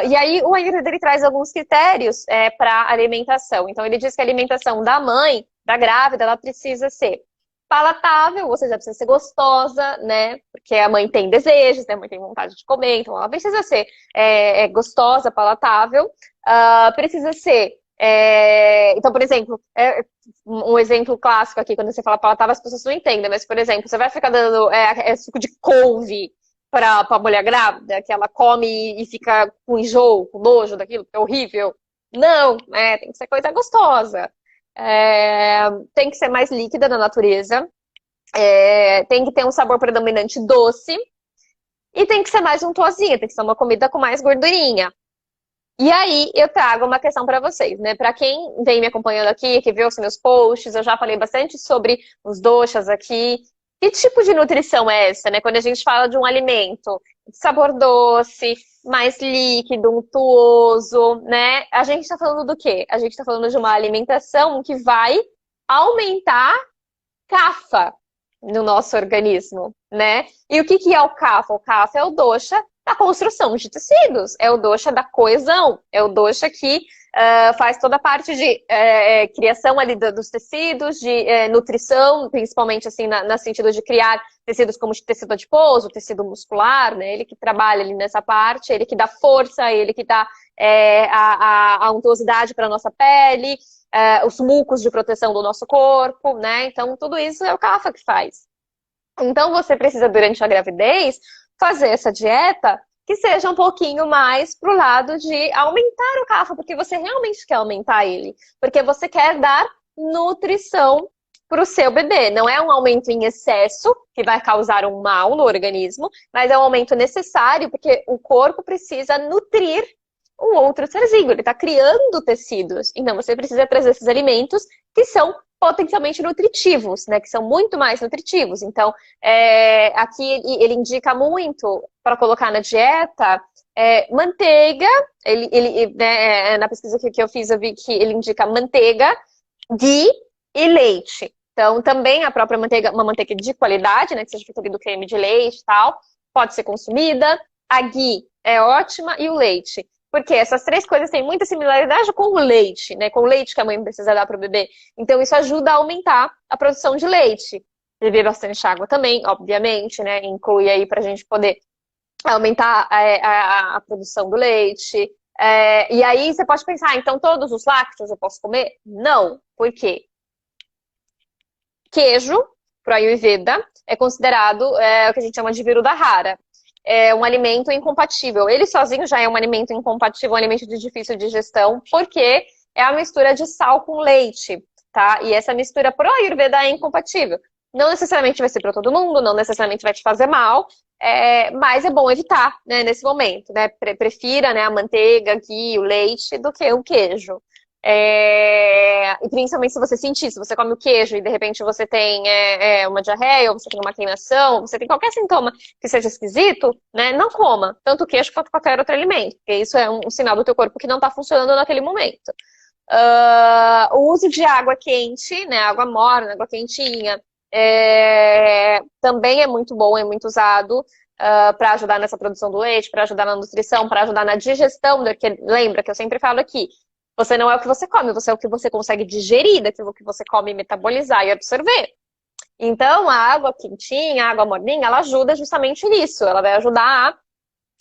E aí, o Ayurveda ele traz alguns critérios para alimentação. Então, ele diz que a alimentação da mãe, da grávida, ela precisa ser palatável, ou seja, precisa ser gostosa, né? Porque a mãe tem desejos, né? A mãe tem vontade de comer, então ela precisa ser gostosa, palatável. Precisa ser. Então, por exemplo, um exemplo clássico aqui, quando você fala palatável, as pessoas não entendem, mas, por exemplo, você vai ficar dando suco de couve para a mulher grávida, que ela come e fica com enjoo, com nojo daquilo, que é horrível. Não, tem que ser coisa gostosa. Tem que ser mais líquida na natureza. Tem que ter um sabor predominante doce. e tem que ser mais untuosinha, tem que ser uma comida com mais gordurinha. E aí eu trago uma questão para vocês, né? Para quem vem me acompanhando aqui, que viu os meus posts, eu já falei bastante sobre os doshas aqui. Que tipo de nutrição é essa, né? Quando a gente fala de um alimento de sabor doce, mais líquido, untuoso, né? A gente está falando do quê? A gente está falando de uma alimentação que vai aumentar CAFA no nosso organismo, né? E o que que é o CAFA? O CAFA é o dosha da construção de tecidos, é o dosha da coesão, é o dosha que faz toda a parte de criação ali dos tecidos, de nutrição, principalmente assim no sentido de criar tecidos como tecido adiposo, tecido muscular, né? Ele que trabalha ali nessa parte, ele que dá força, ele que dá a untuosidade para a nossa pele, os mucos de proteção do nosso corpo, né? Então, tudo isso é o CAFA que faz. Então, você precisa, durante a gravidez, fazer essa dieta que seja um pouquinho mais pro lado de aumentar o CAFA, porque você realmente quer aumentar ele. Porque você quer dar nutrição pro seu bebê. Não é um aumento em excesso, que vai causar um mal no organismo, mas é um aumento necessário, porque o corpo precisa nutrir um outro serzinho, ele está criando tecidos. Então, você precisa trazer esses alimentos que são potencialmente nutritivos, né? Que são muito mais nutritivos. Então, aqui ele indica muito para colocar na dieta manteiga. Né, na pesquisa que eu fiz, eu vi que ele indica manteiga, ghee e leite. Então, também a própria manteiga, uma manteiga de qualidade, né? Que seja feita ali do creme de leite e tal, pode ser consumida. A ghee é ótima e o leite. Porque essas três coisas têm muita similaridade com o leite, né? Com o leite que a mãe precisa dar para o bebê. Então, isso ajuda a aumentar a produção de leite. Beber bastante água também, obviamente, né? Inclui aí para a gente poder aumentar a produção do leite. E aí você pode pensar, então todos os lácteos eu posso comer? Não. Por quê? Queijo, pro Ayurveda, é considerado o que a gente chama de viruda rara. É um alimento incompatível. Ele sozinho já é um alimento incompatível, um alimento de difícil digestão, porque é a mistura de sal com leite, tá? E essa mistura pro Ayurveda é incompatível. Não necessariamente vai ser para todo mundo, não necessariamente vai te fazer mal, mas é bom evitar, né, nesse momento, né? Prefira, né, a manteiga, aqui, o leite, do que o queijo. E principalmente se você sentir, se você come o queijo e de repente você tem uma diarreia, ou você tem uma queimação, ou você tem qualquer sintoma que seja esquisito, né, não coma tanto o queijo quanto qualquer outro alimento, porque isso é um sinal do teu corpo que não está funcionando naquele momento. O uso de água quente, né, água morna, água quentinha, também é muito bom, é muito usado para ajudar nessa produção do leite, para ajudar na nutrição, para ajudar na digestão, porque lembra que eu sempre falo aqui, você não é o que você come, você é o que você consegue digerir daquilo que você come, metabolizar e absorver. Então, a água quentinha, a água morninha, ela ajuda justamente nisso. Ela vai ajudar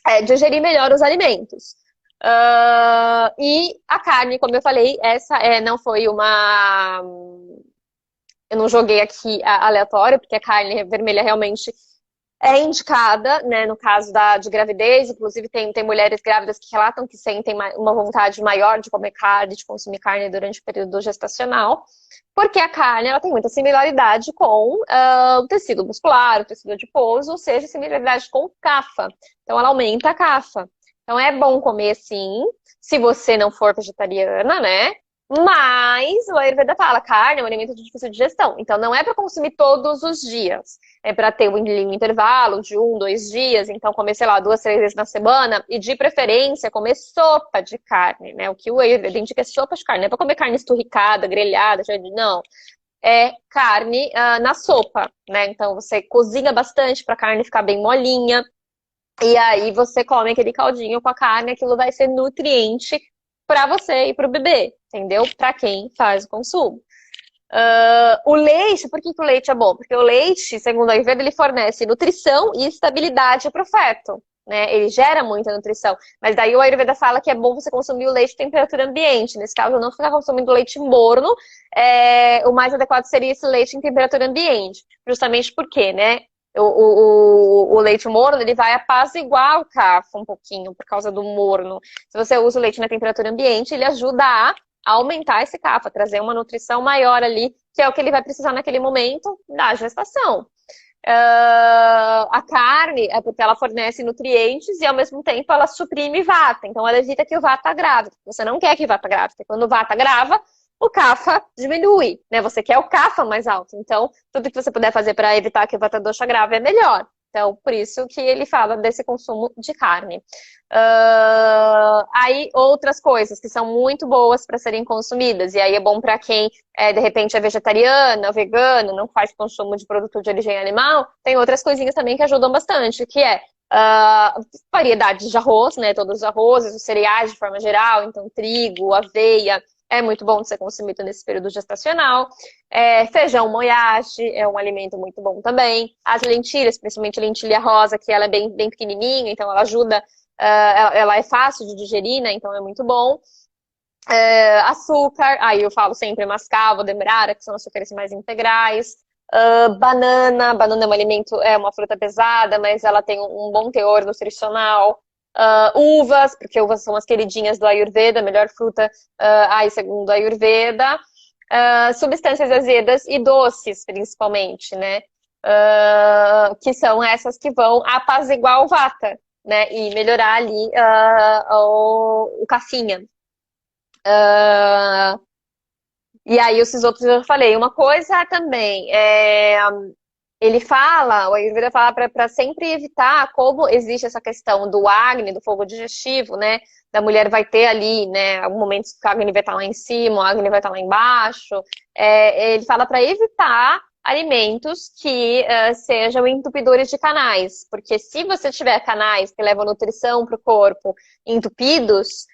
a digerir melhor os alimentos. E a carne, como eu falei, essa não foi uma... Eu não joguei aqui aleatório, porque a carne vermelha realmente é indicada, né, no caso de gravidez. Inclusive, tem mulheres grávidas que relatam que sentem uma vontade maior de comer carne, de consumir carne durante o período gestacional, porque a carne ela tem muita similaridade com o tecido muscular, o tecido adiposo, ou seja, similaridade com o CAFA. Então, ela aumenta a CAFA. Então, é bom comer, sim, se você não for vegetariana, né? Mas o Ayurveda fala, carne é um alimento de difícil digestão. Então, não é para consumir todos os dias. É para ter um intervalo de 1, 2 dias. Então, comer, sei lá, 2, 3 vezes na semana. E, de preferência, comer sopa de carne, né? O que o Ayurveda indica é sopa de carne. Não é para comer carne esturricada, grelhada. Não. É carne na sopa, né? Então, você cozinha bastante para a carne ficar bem molinha. E aí, você come aquele caldinho com a carne. Aquilo vai ser nutriente para você e para o bebê, entendeu? Para quem faz o consumo. O leite, por que o leite é bom? Porque o leite, segundo a Ayurveda, ele fornece nutrição e estabilidade para o feto, né? Ele gera muita nutrição. Mas daí o Ayurveda fala que é bom você consumir o leite em temperatura ambiente. Nesse caso, não ficar consumindo leite morno. O mais adequado seria esse leite em temperatura ambiente. Justamente porque, né? O leite morno, ele vai apaziguar o CAFA um pouquinho, por causa do morno. Se você usa o leite na temperatura ambiente, ele ajuda a aumentar esse CAFA, trazer uma nutrição maior ali, que é o que ele vai precisar naquele momento da gestação. a carne é porque ela fornece nutrientes e, ao mesmo tempo, ela suprime vata. Então, ela evita que o vata grave. Você não quer que o vata grave, porque quando o vata grava, o kapha diminui, né? Você quer o kapha mais alto. Então, tudo que você puder fazer para evitar que o vata dosha grave é melhor. Então, por isso que ele fala desse consumo de carne. Aí, outras coisas que são muito boas para serem consumidas, e aí é bom para quem, de repente, é vegetariana, vegano, não faz consumo de produto de origem animal, tem outras coisinhas também que ajudam bastante, que é variedades de arroz, né? Todos os arrozes, os cereais de forma geral, então trigo, aveia, é muito bom de ser consumido nesse período gestacional. Feijão moyashi é um alimento muito bom também. As lentilhas, principalmente lentilha rosa, que ela é bem, bem pequenininha, então ela ajuda, ela é fácil de digerir, né? Então é muito bom. Açúcar, aí eu falo sempre mascavo, demerara, que são açúcares mais integrais. Banana é um alimento, é uma fruta pesada, mas ela tem um bom teor nutricional. Uvas, porque uvas são as queridinhas do Ayurveda, a melhor fruta aí segundo o Ayurveda. Substâncias azedas e doces, principalmente, né? Que são essas que vão apaziguar o vata, né? E melhorar ali o kapha. E aí, esses outros eu já falei. Uma coisa também, ele fala, o Ayurveda fala para sempre evitar como existe essa questão do Agni, do fogo digestivo, né? Da mulher vai ter ali, né? Algum momento que o Agni vai estar lá em cima, o Agni vai estar lá embaixo. Ele fala para evitar alimentos que sejam entupidores de canais, porque se você tiver canais que levam nutrição para o corpo entupidos,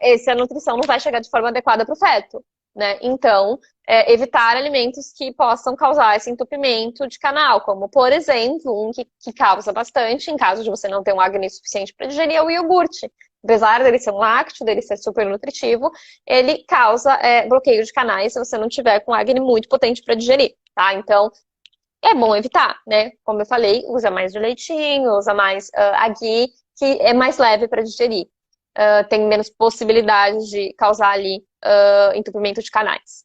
essa nutrição não vai chegar de forma adequada para o feto, né? Então, evitar alimentos que possam causar esse entupimento de canal, como, por exemplo, um que causa bastante, em caso de você não ter um Agni suficiente para digerir, é o iogurte. Apesar dele ser um lácteo, dele ser super nutritivo, ele causa bloqueio de canais se você não tiver com Agni muito potente para digerir, tá? Então, é bom evitar, né? Como eu falei, usa mais de leitinho, usa mais a ghee, que é mais leve para digerir. Tem menos possibilidade de causar ali entupimento de canais.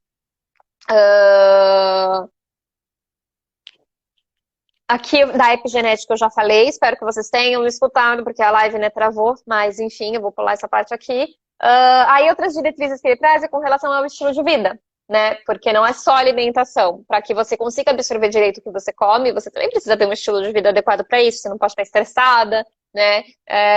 Aqui da epigenética eu já falei, espero que vocês tenham me escutado, porque a live, né, travou, mas enfim, eu vou pular essa parte aqui. Aí outras diretrizes que ele traz é com relação ao estilo de vida, né? Porque não é só alimentação. Para que você consiga absorver direito o que você come, você também precisa ter um estilo de vida adequado para isso. Você não pode estar estressada, né?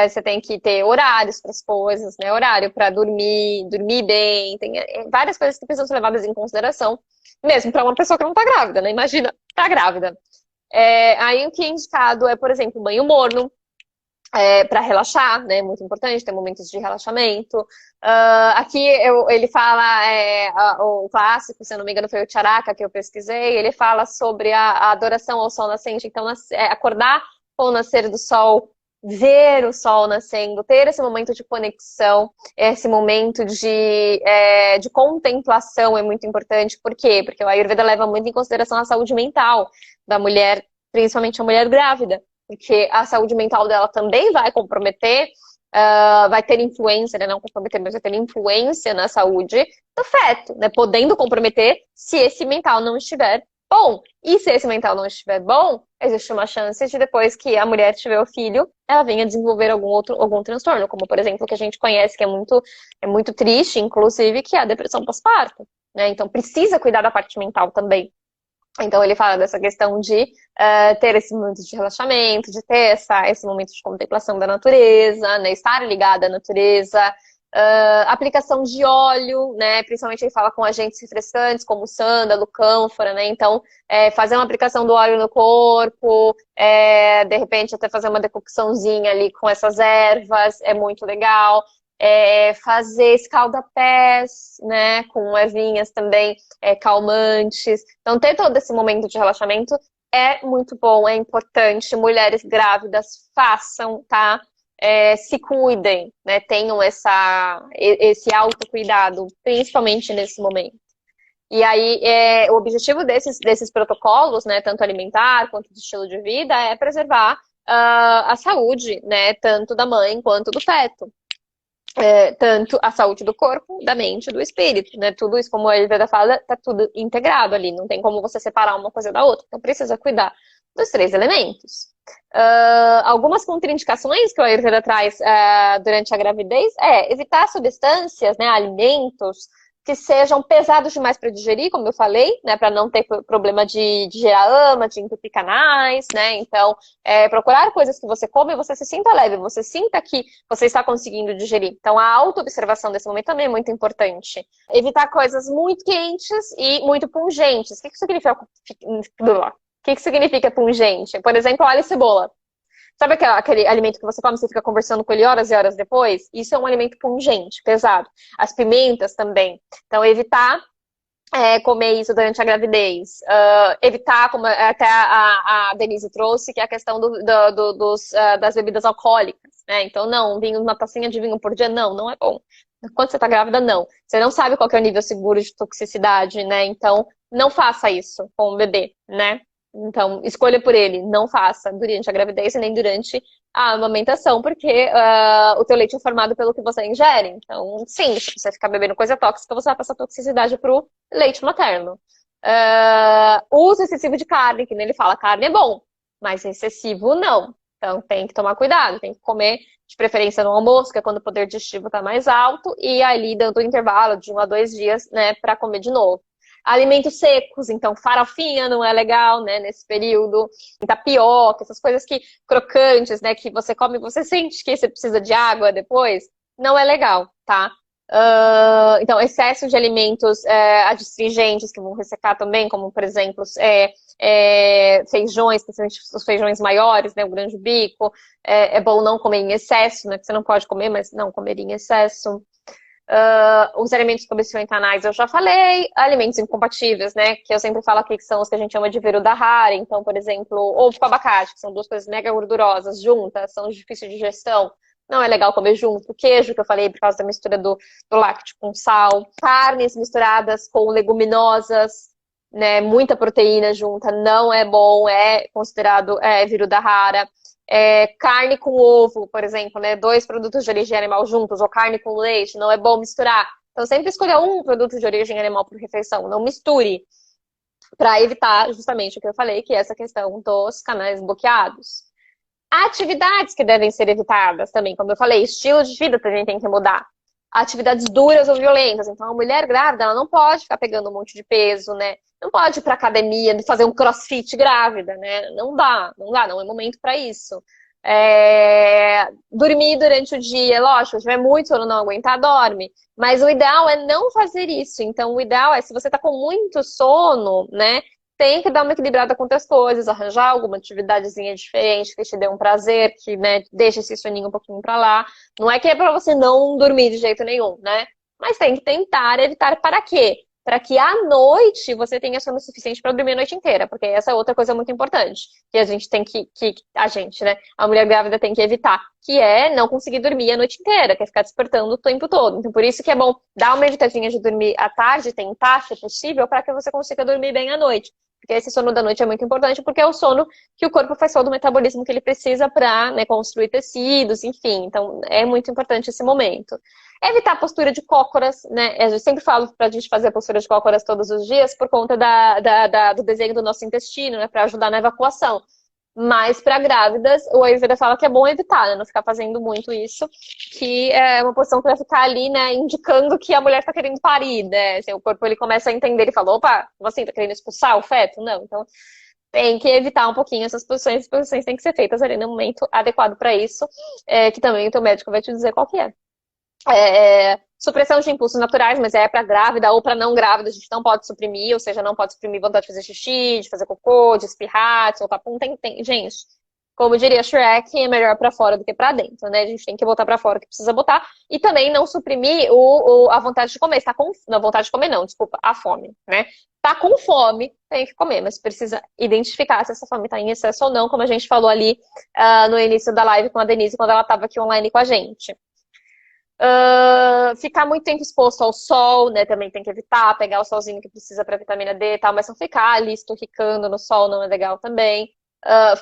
Você tem que ter horários para as coisas, né? Horário para dormir, dormir bem. Tem várias coisas que precisam ser levadas em consideração, mesmo para uma pessoa que não está grávida, né? Imagina, tá grávida. Aí o que é indicado é, por exemplo, banho morno, para relaxar, né? Muito importante ter momentos de relaxamento. Aqui ele fala, o clássico, se eu não me engano, foi o Charaka que eu pesquisei, ele fala sobre a adoração ao sol nascente. Então, acordar com o nascer do sol, ver o sol nascendo, ter esse momento de conexão, esse momento de contemplação é muito importante. Por quê? Porque o Ayurveda leva muito em consideração a saúde mental da mulher, principalmente a mulher grávida, porque a saúde mental dela também vai comprometer, vai ter influência, né? Não comprometer, mas vai ter influência na saúde do feto, né? Podendo comprometer se esse mental não estiver bom. E se esse mental não estiver bom, existe uma chance de depois que a mulher tiver o filho, ela venha desenvolver algum transtorno, como por exemplo o que a gente conhece, que é muito triste, inclusive, que é a depressão pós-parto, né? Então precisa cuidar da parte mental também. Então ele fala dessa questão de ter esse momento de relaxamento, de ter esse momento de contemplação da natureza, né, estar ligada à natureza, aplicação de óleo, né, principalmente ele fala com agentes refrescantes, como sândalo, cânfora, né, então fazer uma aplicação do óleo no corpo, de repente até fazer uma decocçãozinha ali com essas ervas, é muito legal. Fazer escalda-pés, né, com ervinhas também calmantes. Então, ter todo esse momento de relaxamento é muito bom, é importante. Mulheres grávidas façam, tá? Se cuidem, né? Tenham esse autocuidado, principalmente nesse momento. E aí, o objetivo desses protocolos, né, tanto alimentar quanto de estilo de vida, é preservar a saúde, né, tanto da mãe quanto do feto. Tanto a saúde do corpo, da mente e do espírito, né? Tudo isso, como a Ayurveda fala, tá tudo integrado ali, não tem como você separar uma coisa da outra, então precisa cuidar dos três elementos. Algumas contraindicações que o Ayurveda traz durante a gravidez evitar substâncias, né, alimentos que sejam pesados demais para digerir, como eu falei, né, para não ter problema de gerar ama, de entupir canais, né, então procurar coisas que você come e você se sinta leve, você sinta que você está conseguindo digerir. Então a autoobservação desse momento também é muito importante. Evitar coisas muito quentes e muito pungentes. O que significa pungente? Por exemplo, alho e cebola. Sabe aquele alimento que você come e você fica conversando com ele horas e horas depois? Isso é um alimento pungente, pesado. As pimentas também. Então, evitar comer isso durante a gravidez. Evitar, como até a Denise trouxe, que é a questão das bebidas alcoólicas. Né? Então, não, uma tacinha de vinho por dia, não é bom. Quando você está grávida, não. Você não sabe qual que é o nível seguro de toxicidade, né? Então, não faça isso com o bebê, né? Então, escolha por ele, não faça durante a gravidez e nem durante a amamentação, porque o teu leite é formado pelo que você ingere. Então, sim, se você ficar bebendo coisa tóxica, você vai passar toxicidade pro leite materno. Uso excessivo de carne, que nem ele fala, carne é bom, mas excessivo não. Então, tem que tomar cuidado, tem que comer, de preferência no almoço, que é quando o poder digestivo está mais alto, e ali dando um intervalo de 1 a 2 dias, né, para comer de novo. Alimentos secos, então farofinha não é legal, né, nesse período, tapioca, essas coisas crocantes, né, que você come e você sente que você precisa de água depois, não é legal, tá? Então, excesso de alimentos adstringentes que vão ressecar também, como, por exemplo, feijões, principalmente os feijões maiores, né, o grande bico, é bom não comer em excesso, né, que você não pode comer, mas não comer em excesso. Os alimentos que obstruem canais eu já falei, alimentos incompatíveis, né, que eu sempre falo aqui que são os que a gente chama de Virudahara, então, por exemplo, ovo com abacate, que são duas coisas mega gordurosas juntas, são difíceis de digestão, não é legal comer junto. O queijo, que eu falei, por causa da mistura do lácteo com sal, carnes misturadas com leguminosas, né, muita proteína junta, não é bom, é considerado Virudahara. Carne com ovo, por exemplo, né? 2 produtos de origem animal juntos, ou carne com leite, não é bom misturar. Então, sempre escolha um produto de origem animal por refeição, não misture, para evitar justamente o que eu falei, que é essa questão dos canais bloqueados. Atividades que devem ser evitadas também, como eu falei, estilo de vida também tem que mudar. Atividades duras ou violentas. Então, a mulher grávida, ela não pode ficar pegando um monte de peso, né? Não pode ir pra academia, fazer um crossfit grávida, né? Não dá, não é momento para isso. Dormir durante o dia, lógico, se tiver muito sono não aguentar, dorme. Mas o ideal é não fazer isso. Então, o ideal é, se você tá com muito sono, né? Tem que dar uma equilibrada com outras coisas, arranjar alguma atividadezinha diferente que te dê um prazer, que, né, deixe esse soninho um pouquinho pra lá. Não é que é pra você não dormir de jeito nenhum, né? Mas tem que tentar evitar para quê? Para que à noite você tenha sono suficiente para dormir a noite inteira, porque essa é outra coisa muito importante, que a gente tem né? A mulher grávida tem que evitar, que é não conseguir dormir a noite inteira, que é ficar despertando o tempo todo. Então, por isso que é bom dar uma evitadinha de dormir à tarde, tentar, se possível, para que você consiga dormir bem à noite. Porque esse sono da noite é muito importante, porque é o sono que o corpo faz todo o metabolismo que ele precisa para, né, construir tecidos, enfim. Então, é muito importante esse momento. Evitar a postura de cócoras, né? Eu sempre falo pra gente fazer a postura de cócoras todos os dias por conta do desenho do nosso intestino, né? Para ajudar na evacuação. Mas para grávidas, o Ayurveda fala que é bom evitar, né? Não ficar fazendo muito isso, que é uma posição que vai ficar ali, né? Indicando que a mulher está querendo parir, né? Assim, o corpo ele começa a entender, ele fala, opa, como assim, tá querendo expulsar o feto? Não, então tem que evitar um pouquinho essas posições. As posições têm que ser feitas ali no momento adequado para isso, que também o teu médico vai te dizer qual que é. Supressão de impulsos naturais, mas é para grávida ou para não grávida, a gente não pode suprimir, ou seja, não pode suprimir vontade de fazer xixi, de fazer cocô, de espirrar, de soltar pum, gente, como diria Shrek, é melhor para fora do que para dentro, né? A gente tem que botar para fora o que precisa botar e também não suprimir a vontade de comer. Não, vontade de comer não, desculpa, a fome, né? Tá com fome, tem que comer, mas precisa identificar se essa fome tá em excesso ou não, como a gente falou ali no início da live com a Denise, quando ela estava aqui online com a gente. Ficar muito tempo exposto ao sol, né? Também tem que evitar, pegar o solzinho que precisa para vitamina D e tal, mas não ficar ali esturricando no sol não é legal também.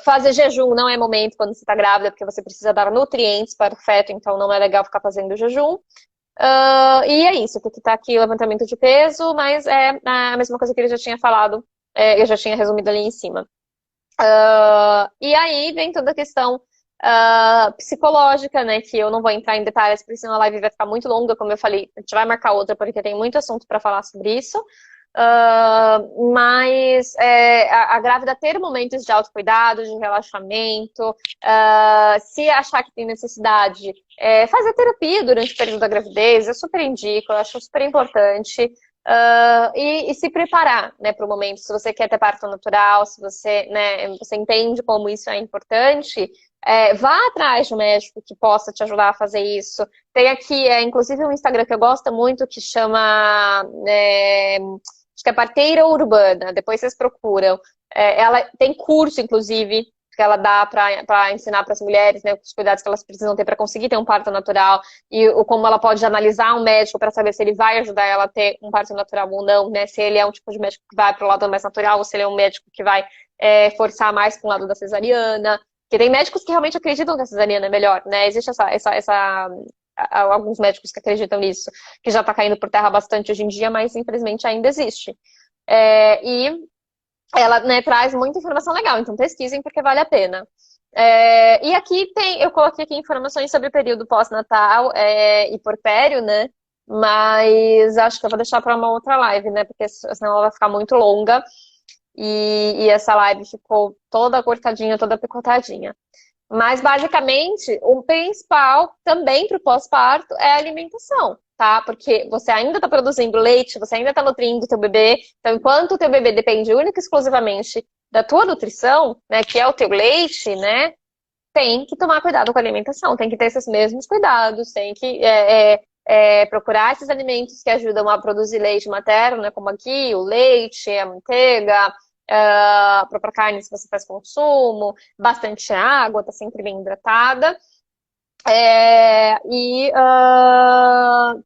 Fazer jejum não é momento quando você está grávida, porque você precisa dar nutrientes para o feto, então não é legal ficar fazendo jejum. E é isso, tem que estar aqui o levantamento de peso, mas é a mesma coisa que ele já tinha falado, eu já tinha resumido ali em cima. E aí vem toda a questão psicológica, né? Que eu não vou entrar em detalhes, porque senão a live vai ficar muito longa, como eu falei. A gente vai marcar outra, porque tem muito assunto para falar sobre isso. Mas a grávida ter momentos de autocuidado, de relaxamento, se achar que tem necessidade, fazer terapia durante o período da gravidez, eu super indico, eu acho super importante. E se preparar, né, para o momento. Se você quer ter parto natural, se você, né, você entende como isso é importante, vá atrás de um médico que possa te ajudar a fazer isso. Tem aqui, inclusive, um Instagram que eu gosto muito que chama, acho que é Parteira Urbana. Depois vocês procuram. Ela tem curso, inclusive, que ela dá para ensinar para as mulheres, né, os cuidados que elas precisam ter para conseguir ter um parto natural e como ela pode analisar um médico para saber se ele vai ajudar ela a ter um parto natural ou não, né? Se ele é um tipo de médico que vai para o lado mais natural ou se ele é um médico que vai forçar mais para o lado da cesariana. Porque tem médicos que realmente acreditam que a cesariana é melhor, né? Existe alguns médicos que acreditam nisso, que já está caindo por terra bastante hoje em dia, mas infelizmente ainda existe. E ela, né, traz muita informação legal, então pesquisem porque vale a pena. E aqui eu coloquei aqui informações sobre o período pós-natal e porpério, né? Mas acho que eu vou deixar para uma outra live, né? Porque senão ela vai ficar muito longa. E essa live ficou toda cortadinha, toda picotadinha. Mas, basicamente, o principal também para o pós-parto é a alimentação, tá? Porque você ainda está produzindo leite, você ainda está nutrindo o teu bebê. Então, enquanto o teu bebê depende única e exclusivamente da tua nutrição, né, que é o teu leite, né, tem que tomar cuidado com a alimentação, tem que ter esses mesmos cuidados, tem que procurar esses alimentos que ajudam a produzir leite materno, né, como aqui, o leite, a manteiga, a própria carne se você faz consumo, bastante água, tá sempre bem hidratada.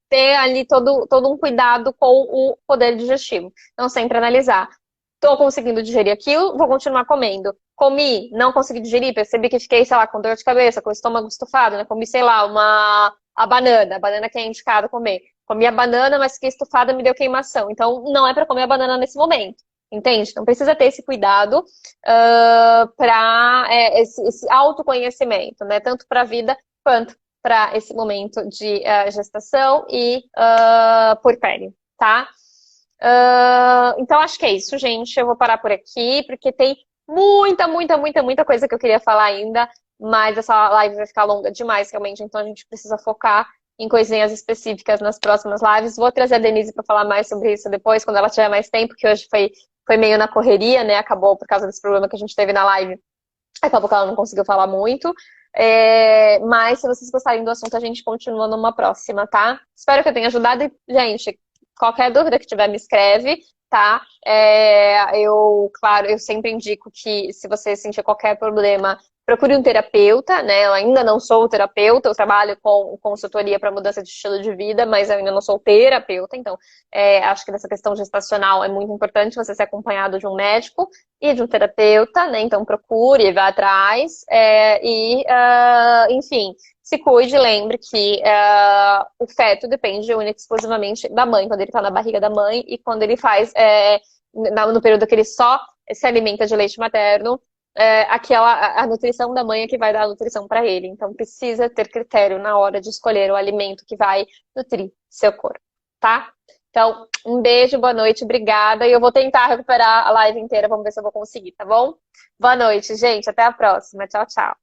Ter ali todo um cuidado com o poder digestivo. Então, sempre analisar. Tô conseguindo digerir aquilo, vou continuar comendo. Comi, não consegui digerir, percebi que fiquei, sei lá, com dor de cabeça, com o estômago estufado, né? Comi, sei lá, a banana que é indicado comer. Comi a banana, mas fiquei estufada, me deu queimação. Então, não é para comer a banana nesse momento. Entende? Então, precisa ter esse cuidado para esse autoconhecimento, né? Tanto para a vida quanto para esse momento de gestação e puerpério, tá? Então, acho que é isso, gente. Eu vou parar por aqui, porque tem muita coisa que eu queria falar ainda, mas essa live vai ficar longa demais, realmente, então a gente precisa focar em coisinhas específicas nas próximas lives. Vou trazer a Denise para falar mais sobre isso depois, quando ela tiver mais tempo, que hoje foi meio na correria, né? Acabou por causa desse problema que a gente teve na live. Acabou que ela não conseguiu falar muito. Mas se vocês gostarem do assunto, a gente continua numa próxima, tá? Espero que eu tenha ajudado. E, gente, qualquer dúvida que tiver, me escreve, tá? Claro, eu sempre indico que se você sentir qualquer problema, procure um terapeuta, né? Eu ainda não sou terapeuta, eu trabalho com consultoria para mudança de estilo de vida, mas eu ainda não sou terapeuta, então acho que nessa questão gestacional é muito importante você ser acompanhado de um médico e de um terapeuta, né? Então procure, vá atrás enfim, se cuide, lembre que o feto depende única e exclusivamente da mãe, quando ele está na barriga da mãe e quando ele faz, no período que ele só se alimenta de leite materno, a nutrição da mãe é que vai dar a nutrição para ele. Então precisa ter critério na hora de escolher o alimento que vai nutrir seu corpo, tá? Então, um beijo, boa noite, obrigada. E eu vou tentar recuperar a live inteira, vamos ver se eu vou conseguir, tá bom? Boa noite, gente. Até a próxima. Tchau, tchau.